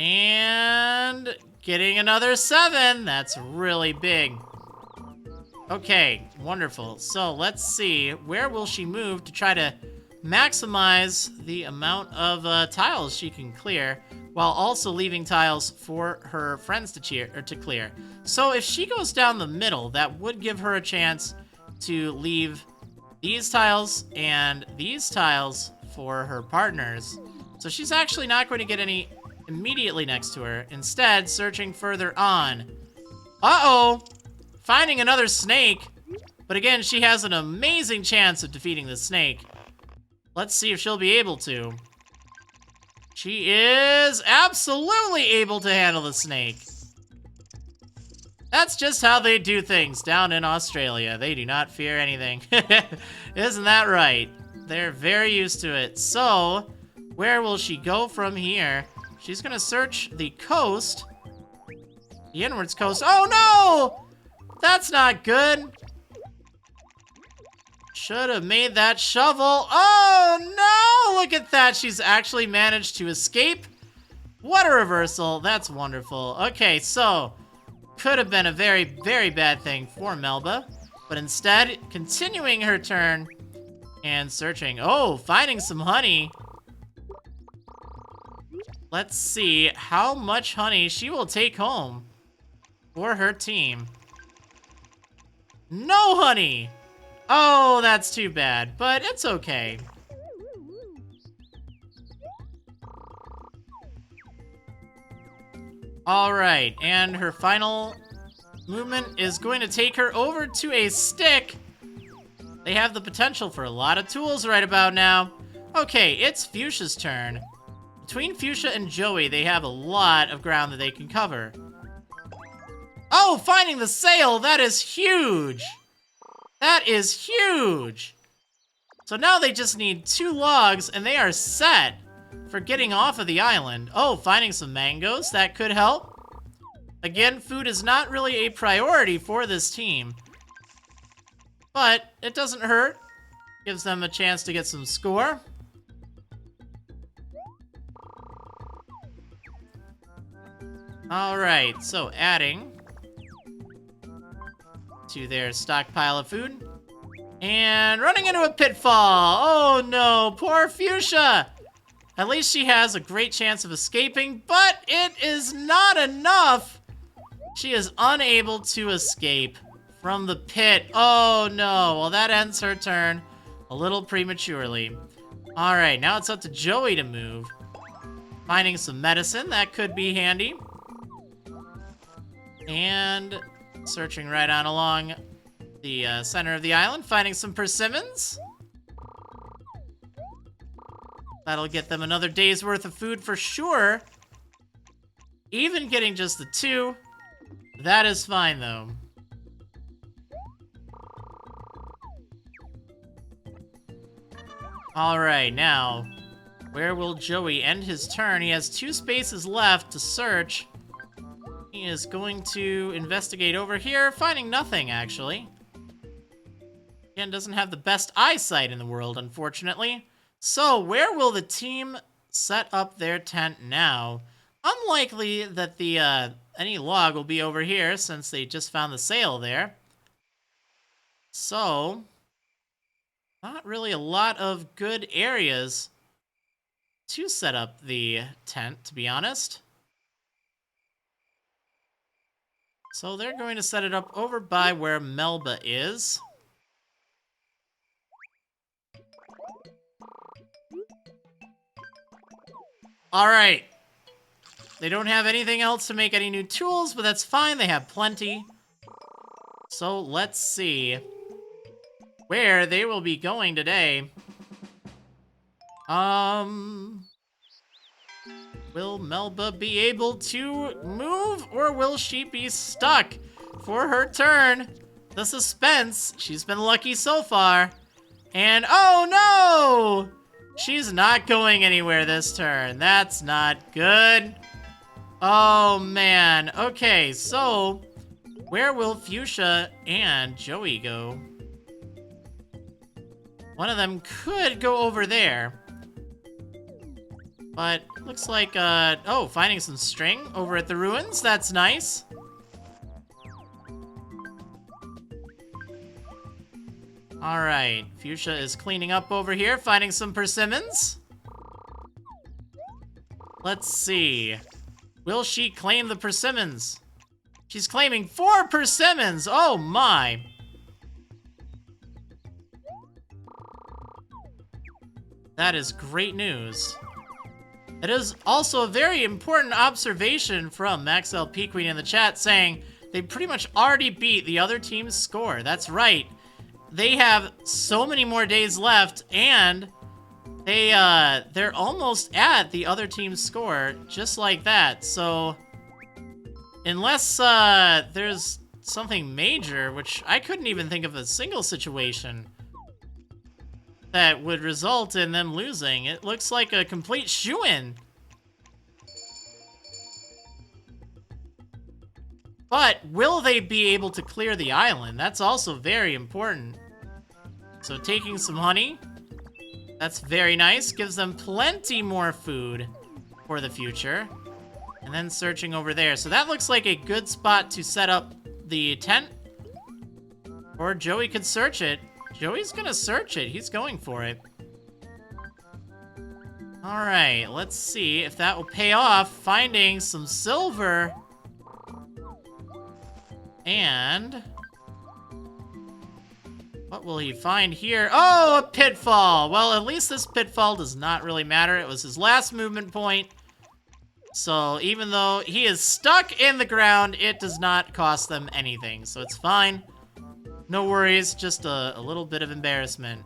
Speaker 1: And getting another 7. That's really big. Okay, wonderful. So let's see. Where will she move to try to maximize the amount of tiles she can clear while also leaving tiles for her friends to clear? So if she goes down the middle, that would give her a chance to leave these tiles and these tiles for her partners. So she's actually not going to get any immediately next to her. Instead, searching further on. Uh-oh! Finding another snake. But again, she has an amazing chance of defeating the snake. Let's see if she'll be able to. She is absolutely able to handle the snake. That's just how they do things down in Australia. They do not fear anything. Isn't that right? They're very used to it. So, where will she go from here? She's gonna search the coast. The inwards coast. Oh no! That's not good. Should have made that shovel. Oh no! Look at that. She's actually managed to escape. What a reversal. That's wonderful. Okay, so could have been a very, very bad thing for Melba. But instead, continuing her turn and searching. Oh, finding some honey. Let's see how much honey she will take home for her team. No honey! Oh, that's too bad, but it's okay. Alright, and her final movement is going to take her over to a stick. They have the potential for a lot of tools right about now. Okay, it's Fuchsia's turn. Between Fuchsia and Joey, they have a lot of ground that they can cover. Oh, finding the sail! That is huge! That is huge! So now they just need 2 logs, and they are set for getting off of the island. Oh, finding some mangoes, that could help. Again, food is not really a priority for this team. But it doesn't hurt. Gives them a chance to get some score. Alright, so adding to their stockpile of food. And running into a pitfall! Oh no, poor Fuchsia! At least she has a great chance of escaping, but it is not enough! She is unable to escape from the pit. Oh no, well that ends her turn a little prematurely. Alright, now it's up to Joey to move. Finding some medicine, that could be handy. And searching right on along the center of the island, finding some persimmons. That'll get them another day's worth of food for sure. Even getting just the 2, that is fine though. Alright, now, where will Joey end his turn? He has 2 spaces left to search. He is going to investigate over here, finding nothing, actually. Again, doesn't have the best eyesight in the world, unfortunately. So, where will the team set up their tent now? Unlikely that the any log will be over here, since they just found the sail there. So, not really a lot of good areas to set up the tent, to be honest. So they're going to set it up over by where Melba is. Alright. They don't have anything else to make any new tools, but that's fine. They have plenty. So let's see where they will be going today. Will Melba be able to move, or will she be stuck for her turn? The suspense. She's been lucky so far. And oh no! She's not going anywhere this turn. That's not good. Oh man. Okay, so where will Fuchsia and Joey go? One of them could go over there. But looks like, oh, finding some string over at the ruins. That's nice. Alright, Fuchsia is cleaning up over here, finding some persimmons. Let's see. Will she claim the persimmons? She's claiming 4 persimmons! Oh my! That is great news. It is also a very important observation from Maxell P. Queen in the chat saying they pretty much already beat the other team's score. That's right. They have so many more days left, and they're almost at the other team's score, just like that. So, unless there's something major, which I couldn't even think of a single situation that would result in them losing, it looks like a complete shoo-in. But will they be able to clear the island? That's also very important. So taking some honey, that's very nice. Gives them plenty more food for the future. And then searching over there. So that looks like a good spot to set up the tent. Or Joey could search it. Joey's gonna search it. He's going for it. Alright, let's see if that will pay off. Finding some silver. And... what will he find here? Oh, a pitfall! Well, at least this pitfall does not really matter. It was his last movement point. So even though he is stuck in the ground, it does not cost them anything. So it's fine. No worries, just a little bit of embarrassment.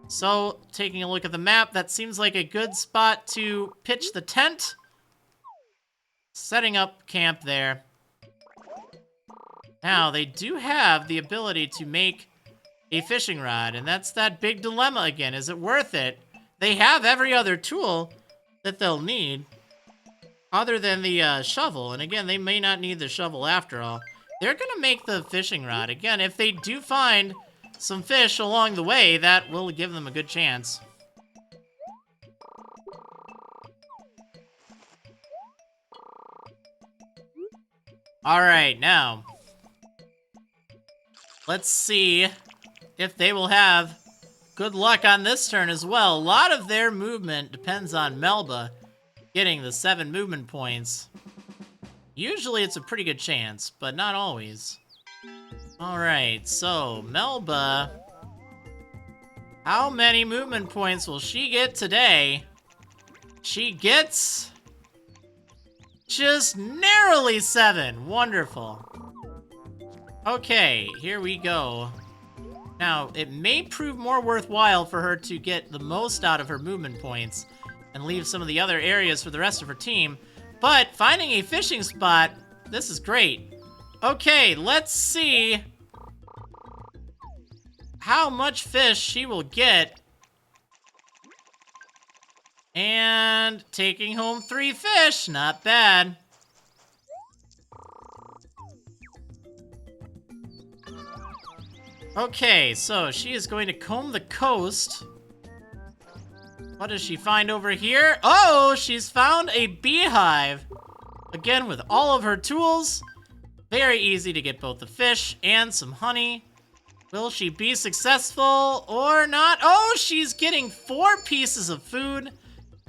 Speaker 1: So, taking a look at the map, that seems like a good spot to pitch the tent. Setting up camp there. Now, they do have the ability to make a fishing rod, and that's that big dilemma again. Is it worth it? They have every other tool that they'll need, other than the shovel. And again, they may not need the shovel after all. They're gonna make the fishing rod. Again, if they do find some fish along the way, that will give them a good chance. Alright, now, let's see if they will have good luck on this turn as well. A lot of their movement depends on Melba getting the 7 movement points. Usually it's a pretty good chance, but not always. Alright, so Melba, how many movement points will she get today? She gets just narrowly 7. Wonderful. Okay, here we go. Now, it may prove more worthwhile for her to get the most out of her movement points and leave some of the other areas for the rest of her team, but finding a fishing spot, this is great. Okay, let's see how much fish she will get. And taking home 3 fish, not bad. Okay, so she is going to comb the coast. What does she find over here? Oh, she's found a beehive. Again, with all of her tools, very easy to get both the fish and some honey. Will she be successful or not? Oh, she's getting 4 pieces of food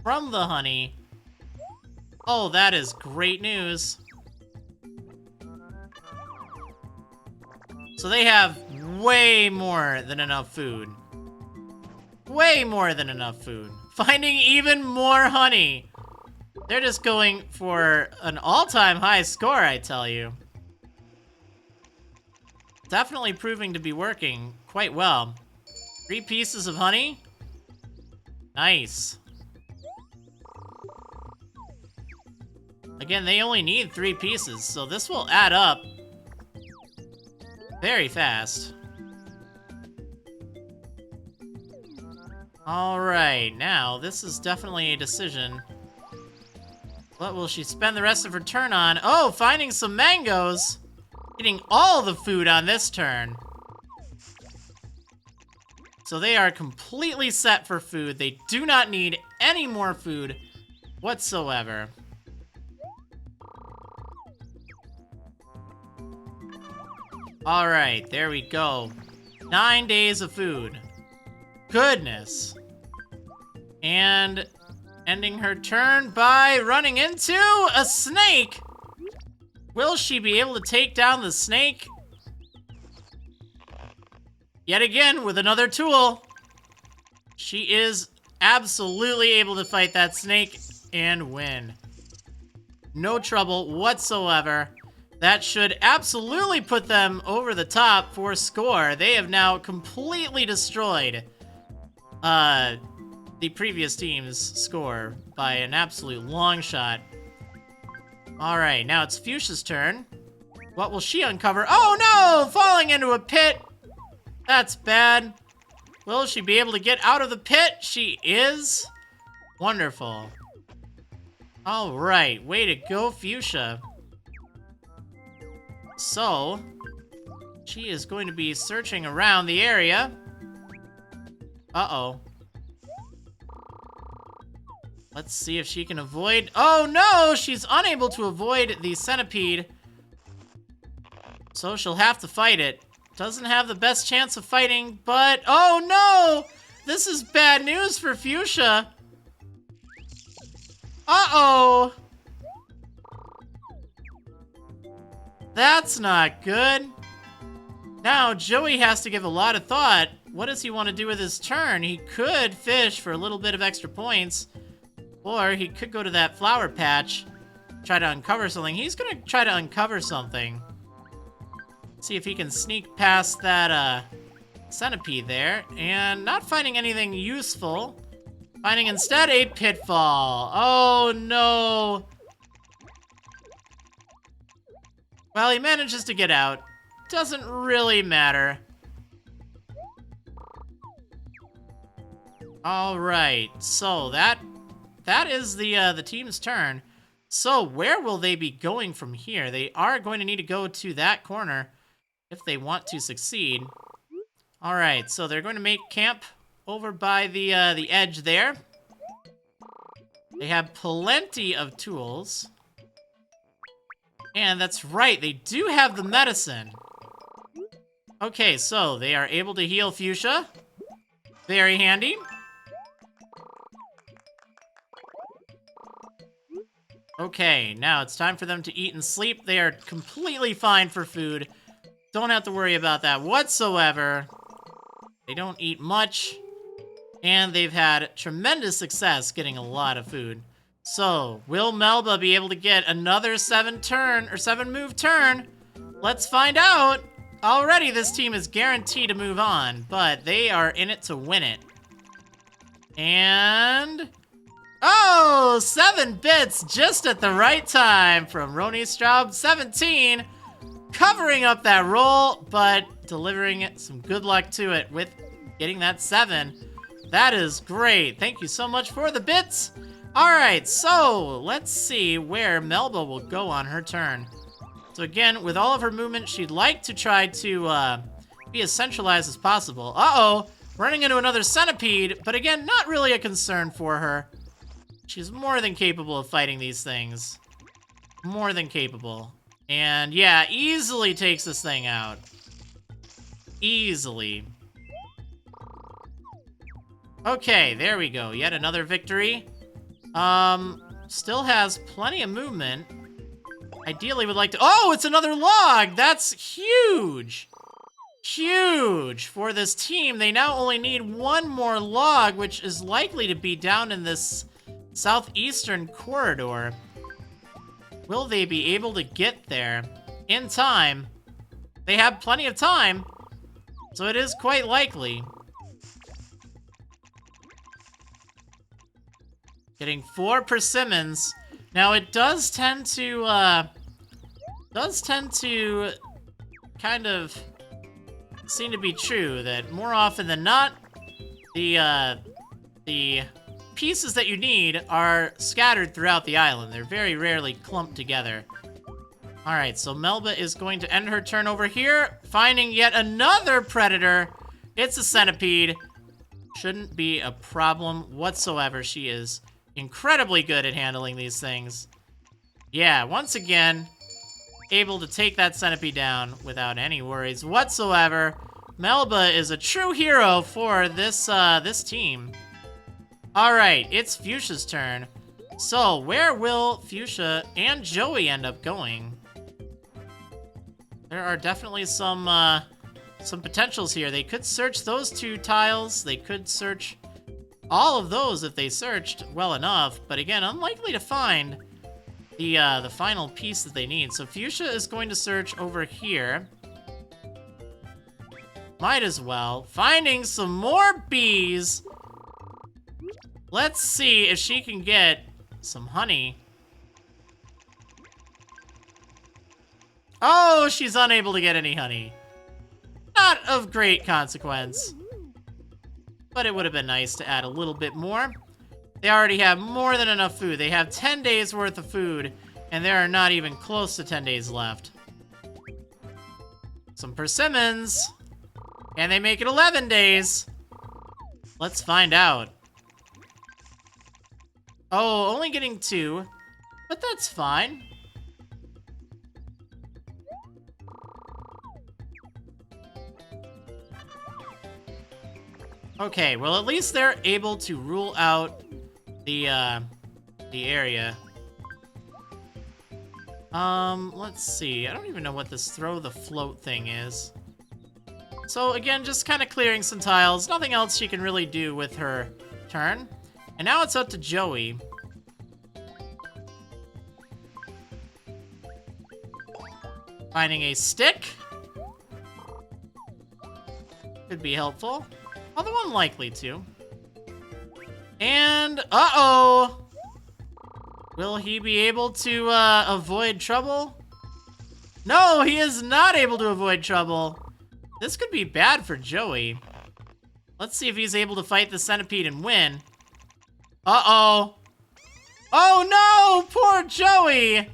Speaker 1: from the honey. Oh, that is great news. So they have way more than enough food. Way more than enough food. Finding even more honey. They're just going for an all-time high score, I tell you. Definitely proving to be working quite well. 3 pieces of honey. Nice. Again, they only need 3 pieces, so this will add up very fast. Alright, now, this is definitely a decision. What will she spend the rest of her turn on? Oh, finding some mangoes! Getting all the food on this turn. So they are completely set for food. They do not need any more food whatsoever. Alright, there we go. 9 days of food. Goodness. And ending her turn by running into a snake. Will she be able to take down the snake? Yet again, with another tool. She is absolutely able to fight that snake and win. No trouble whatsoever. That should absolutely put them over the top for score. They have now completely destroyed the previous team's score by an absolute long shot. Alright, now it's Fuchsia's turn. What will she uncover? Oh no! Falling into a pit! That's bad. Will she be able to get out of the pit? She is. Wonderful. Alright, way to go, Fuchsia. So, she is going to be searching around the area. Uh-oh. Let's see if she can avoid... Oh no! She's unable to avoid the centipede. So she'll have to fight it. Doesn't have the best chance of fighting, but... Oh no! This is bad news for Fuchsia. Uh-oh! That's not good. Now, Joey has to give a lot of thought. What does he want to do with his turn? He could fish for a little bit of extra points, or he could go to that flower patch, try to uncover something. He's gonna try to uncover something. See if he can sneak past that, centipede there, and not finding anything useful. Finding instead a pitfall. Oh, no. Well, he manages to get out. Doesn't really matter. All right, so that is the team's turn. So where will they be going from here? They are going to need to go to that corner if they want to succeed. All right, so they're going to make camp over by the edge there. They have plenty of tools. And that's right, they do have the medicine. Okay, so they are able to heal Fuchsia. Very handy. Okay, now it's time for them to eat and sleep. They are completely fine for food. Don't have to worry about that whatsoever. They don't eat much. And they've had tremendous success getting a lot of food. So, will Melba be able to get another 7-move turn? Let's find out. Already, this team is guaranteed to move on, but they are in it to win it. And... oh, 7 bits just at the right time from Roni Straub 17. Covering up that roll, but delivering some good luck to it with getting that 7. That is great. Thank you so much for the bits. All right, so let's see where Melba will go on her turn. So again, with all of her movement, she'd like to try to be as centralized as possible. Uh-oh, running into another centipede, but again, not really a concern for her. She's more than capable of fighting these things. More than capable. And yeah, easily takes this thing out. Easily. Okay, there we go. Yet another victory. Still has plenty of movement. Ideally would like to... oh, it's another log! That's huge! Huge! For this team, they now only need one more log, which is likely to be down in this southeastern corridor. Will they be able to get there in time? They have plenty of time, so it is quite likely. Getting 4 persimmons. Now it does tend to kind of seem to be true that more often than not, the pieces that you need are scattered throughout the island. They're very rarely clumped together. All right, so Melba is going to end her turn over here, finding yet another predator. It's a centipede. Shouldn't be a problem whatsoever. She is incredibly good at handling these things. Yeah, once again, able to take that centipede down without any worries whatsoever. Melba is a true hero for this team. All right, it's Fuchsia's turn. So, where will Fuchsia and Joey end up going? There are definitely some potentials here. They could search those 2 tiles. They could search all of those if they searched well enough, but again, unlikely to find the final piece that they need. So Fuchsia is going to search over here. Might as well. Finding some more bees. Let's see if she can get some honey. Oh, she's unable to get any honey. Not of great consequence. But it would have been nice to add a little bit more. They already have more than enough food. They have 10 days worth of food, and there are not even close to 10 days left. Some persimmons. Can they make it 11 days? Let's find out. Oh, only getting 2, but that's fine. Okay, well, at least they're able to rule out the the area. Let's see. I don't even know what this throw the float thing is. So again, just kind of clearing some tiles. Nothing else she can really do with her turn. And now it's up to Joey. Finding a stick. Could be helpful. Although unlikely to. And, uh-oh! Will he be able to, avoid trouble? No, he is not able to avoid trouble. This could be bad for Joey. Let's see if he's able to fight the centipede and win. Uh-oh. Oh no, poor Joey!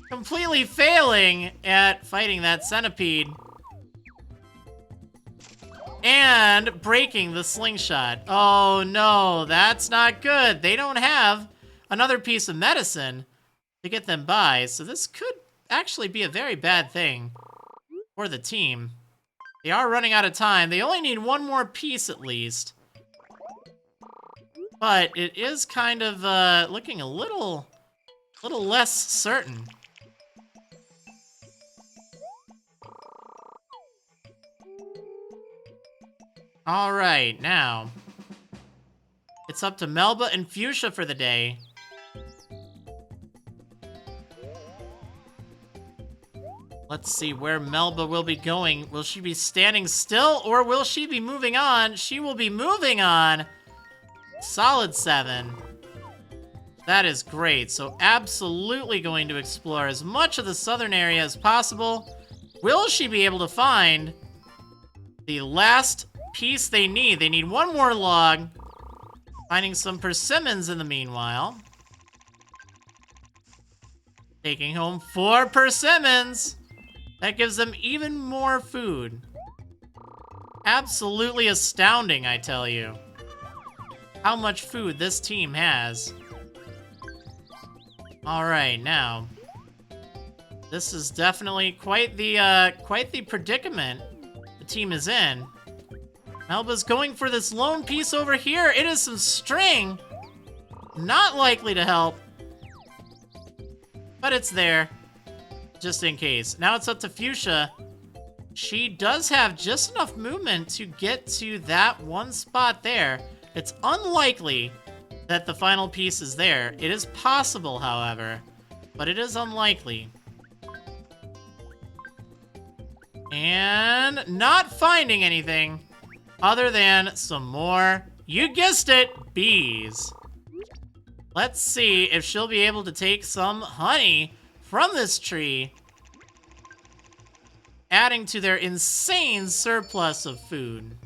Speaker 1: Completely failing at fighting that centipede. And breaking the slingshot. Oh no, that's not good. They don't have another piece of medicine to get them by, so this could actually be a very bad thing for the team. They are running out of time. They only need one more piece at least. But it is kind of looking a little less certain. All right, now it's up to Melba and Fuchsia for the day. Let's see where Melba will be going. Will she be standing still or will she be moving on? She will be moving on. Solid 7. That is great. So absolutely going to explore as much of the southern area as possible. Will she be able to find the last piece they need? They need one more log. Finding some persimmons in the meanwhile. Taking home 4 persimmons. That gives them even more food. Absolutely astounding, I tell you. How much food this team has. All right, now. This is definitely quite the predicament the team is in. Melba's going for this lone piece over here. It is some string. Not likely to help. But it's there. Just in case. Now it's up to Fuchsia. She does have just enough movement to get to that one spot there. It's unlikely that the final piece is there. It is possible, however, but it is unlikely. And not finding anything other than some more, you guessed it, bees. Let's see if she'll be able to take some honey from this tree, adding to their insane surplus of food.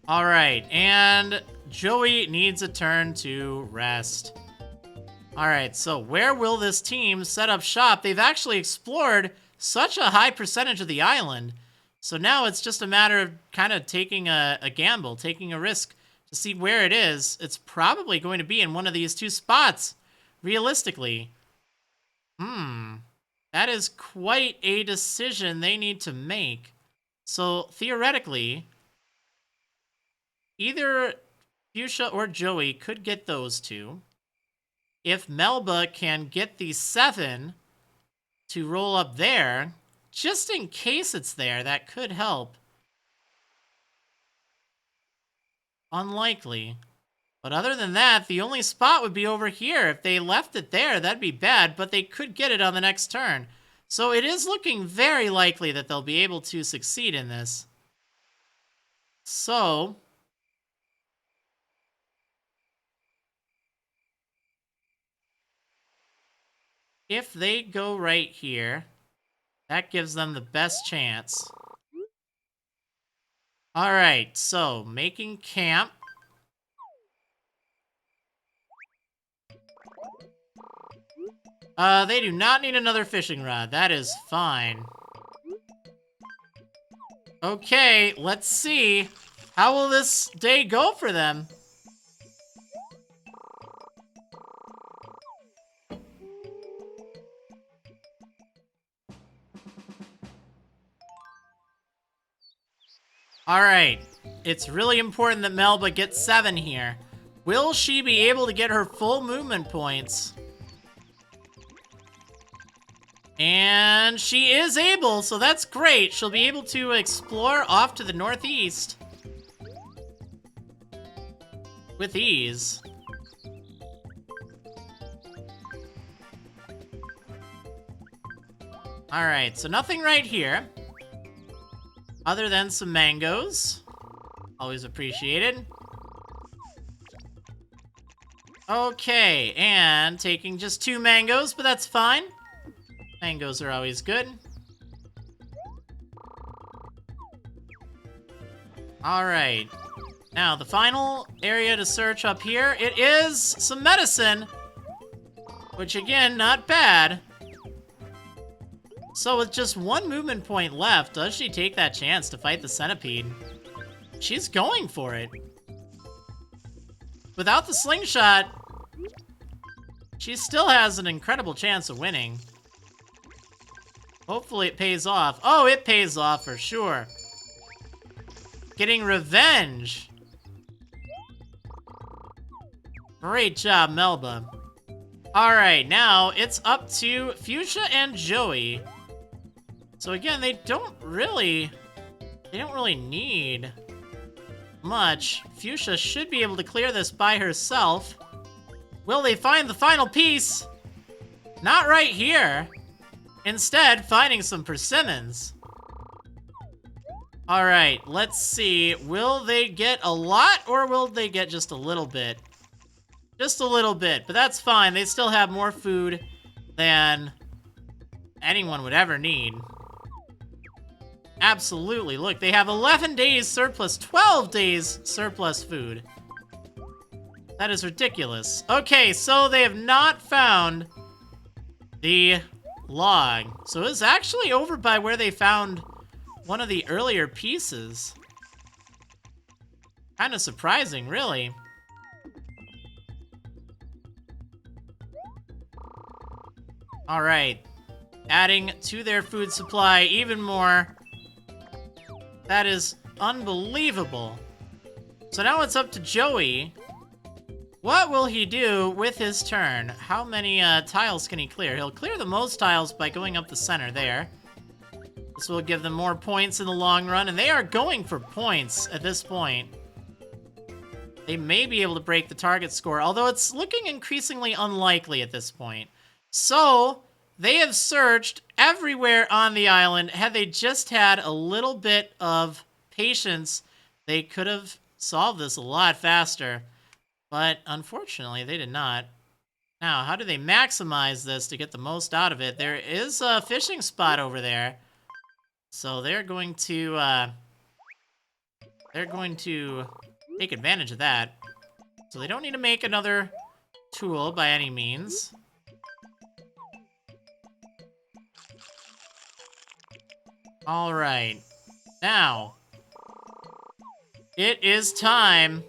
Speaker 1: All right, and Joey needs a turn to rest. All right, so where will this team set up shop? They've actually explored such a high percentage of the island. So now it's just a matter of kind of taking a gamble, taking a risk to see where it is. It's probably going to be in one of these 2 spots, realistically. That is quite a decision they need to make. So theoretically, either Fuchsia or Joey could get those 2. If Melba can get the 7 to roll up there, just in case it's there, that could help. Unlikely. But other than that, the only spot would be over here. If they left it there, that'd be bad, but they could get it on the next turn. So it is looking very likely that they'll be able to succeed in this. So if they go right here, that gives them the best chance. All right, so making camp. They do not need another fishing rod. That is fine. Okay, let's see. How will this day go for them? All right. It's really important that Melba gets 7 here. Will she be able to get her full movement points? And she is able, so that's great. She'll be able to explore off to the northeast with ease. All right, so nothing right here other than some mangoes. Always appreciated. Okay, and taking just 2 mangoes, but that's fine. Mangoes are always good. All right. Now, the final area to search up here, it is some medicine. Which, again, not bad. So, with just 1 movement point left, does she take that chance to fight the centipede? She's going for it. Without the slingshot, she still has an incredible chance of winning. Hopefully it pays off. Oh, it pays off for sure. Getting revenge. Great job, Melba. Alright, now it's up to Fuchsia and Joey. So again, they don't really need much. Fuchsia should be able to clear this by herself. Will they find the final piece? Not right here. Instead, finding some persimmons. Alright, let's see. Will they get a lot, or will they get just a little bit? Just a little bit, but that's fine. They still have more food than anyone would ever need. Absolutely. Look, they have 11 days surplus, 12 days surplus food. That is ridiculous. Okay, so they have not found the log. So it's actually over by where they found one of the earlier pieces. Kind of surprising, really. All right. Adding to their food supply even more. That is unbelievable. So now it's up to Joey. What will he do with his turn? How many tiles can he clear? He'll clear the most tiles by going up the center there. This will give them more points in the long run, and they are going for points at this point. They may be able to break the target score, although it's looking increasingly unlikely at this point. So, they have searched everywhere on the island. Had they just had a little bit of patience, they could have solved this a lot faster. But unfortunately, they did not. Now, how do they maximize this to get the most out of it? There is a fishing spot over there. So they're going to take advantage of that. So they don't need to make another tool by any means. All right. Now, it is time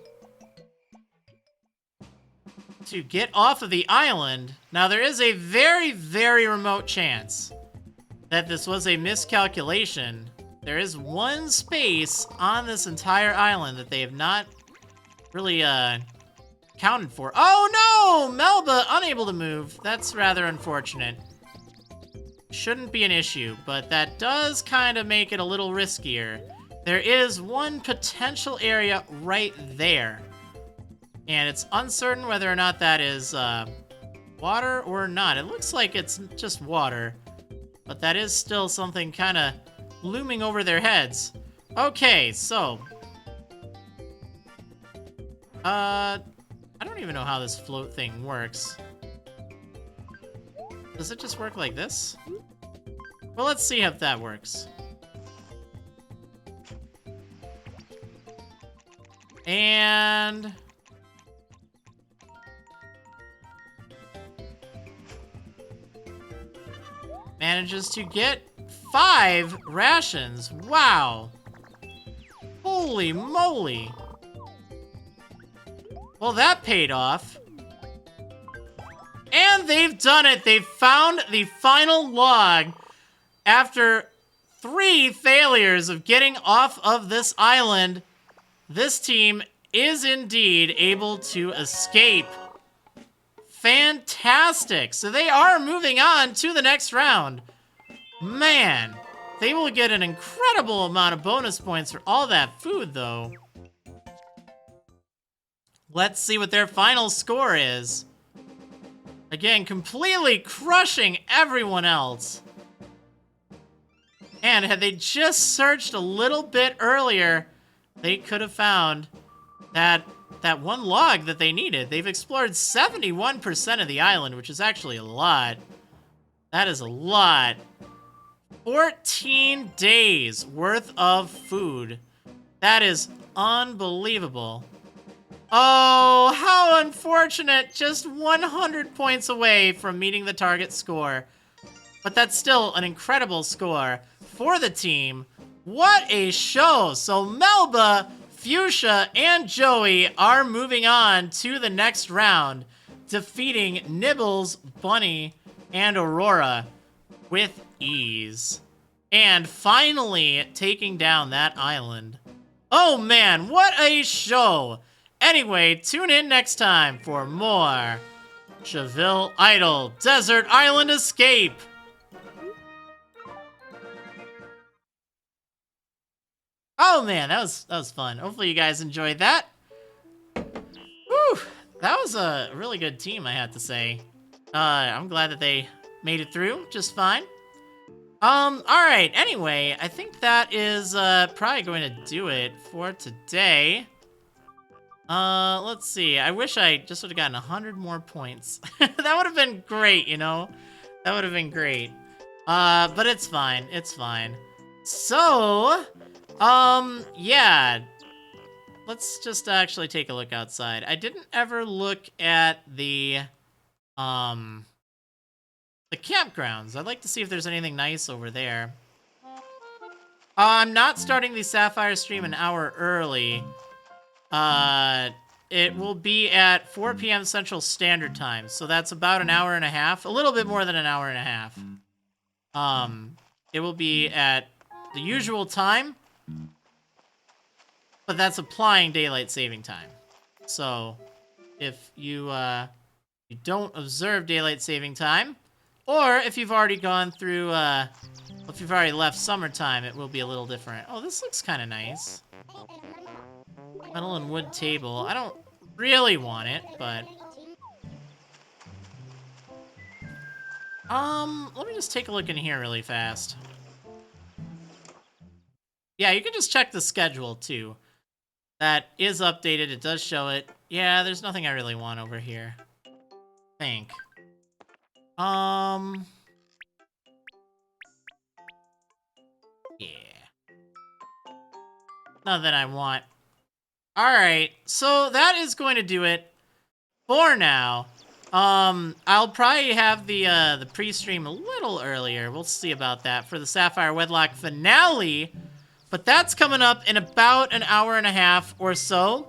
Speaker 1: to get off of the island. Now, there is a very, very remote chance that this was a miscalculation. There is one space on this entire island that they have not really accounted for. Oh no! Melba unable to move. That's rather unfortunate. Shouldn't be an issue, but that does kind of make it a little riskier. There is one potential area right there. And it's uncertain whether or not that is water or not. It looks like it's just water. But that is still something kind of looming over their heads. Okay, so. I don't even know how this float thing works. Does it just work like this? Well, let's see if that works. And manages to get 5 rations. Wow. Holy moly. Well, that paid off. And they've done it. They've found the final log after 3 failures of getting off of this island, this team is indeed able to escape. Fantastic. So they are moving on to the next round. Man, they will get an incredible amount of bonus points for all that food, though. Let's see what their final score is. Again, completely crushing everyone else. And had they just searched a little bit earlier, they could have found that one log that they needed. They've explored 71% of the island, which is actually a lot. That is a lot. 14 days worth of food. That is unbelievable. Oh, how unfortunate. Just 100 points away from meeting the target score. But that's still an incredible score for the team. What a show. So Melba, Fuchsia, and Joey are moving on to the next round, defeating Nibbles, Bunny, and Aurora with ease. And finally taking down that island. Oh man, what a show! Anyway, tune in next time for more Tchville Idol Desert Island Escape. Oh man, that was fun. Hopefully you guys enjoyed that. Whew, that was a really good team, I have to say. I'm glad that they made it through just fine. Alright, anyway, I think that is probably going to do it for today. Let's see. I wish I just would have gotten 100 more points. That would have been great, you know? That would have been great. But it's fine. It's fine. So, yeah. Let's just actually take a look outside. I didn't ever look at the campgrounds. I'd like to see if there's anything nice over there. I'm not starting the Sapphire stream an hour early. It will be at 4 p.m. Central Standard Time, so that's about an hour and a half, a little bit more than an hour and a half. It will be at the usual time, but that's applying daylight saving time. So, if you don't observe daylight saving time, or if you've already gone through, if you've already left summertime, it will be a little different. Oh, this looks kind of nice. Metal and wood table. I don't really want it, but... let me just take a look in here really fast. Yeah, you can just check the schedule, too. That is updated. It does show it. Yeah, there's nothing I really want over here. I think. Yeah. Nothing I want. Alright, so that is going to do it for now. I'll probably have the pre-stream a little earlier. We'll see about that for the Sapphire Wedlock finale. But that's coming up in about an hour and a half or so.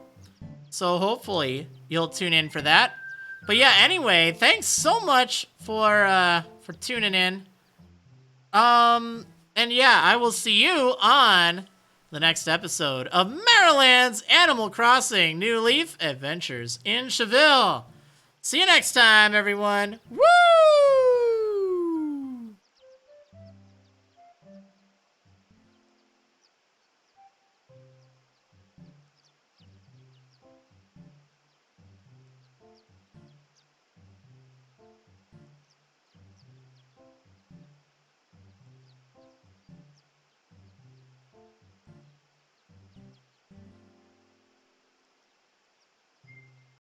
Speaker 1: So hopefully you'll tune in for that. But yeah, anyway, thanks so much for tuning in. And yeah, I will see you on the next episode of Marriland's Animal Crossing New Leaf Adventures in Tchville. See you next time, everyone. Woo!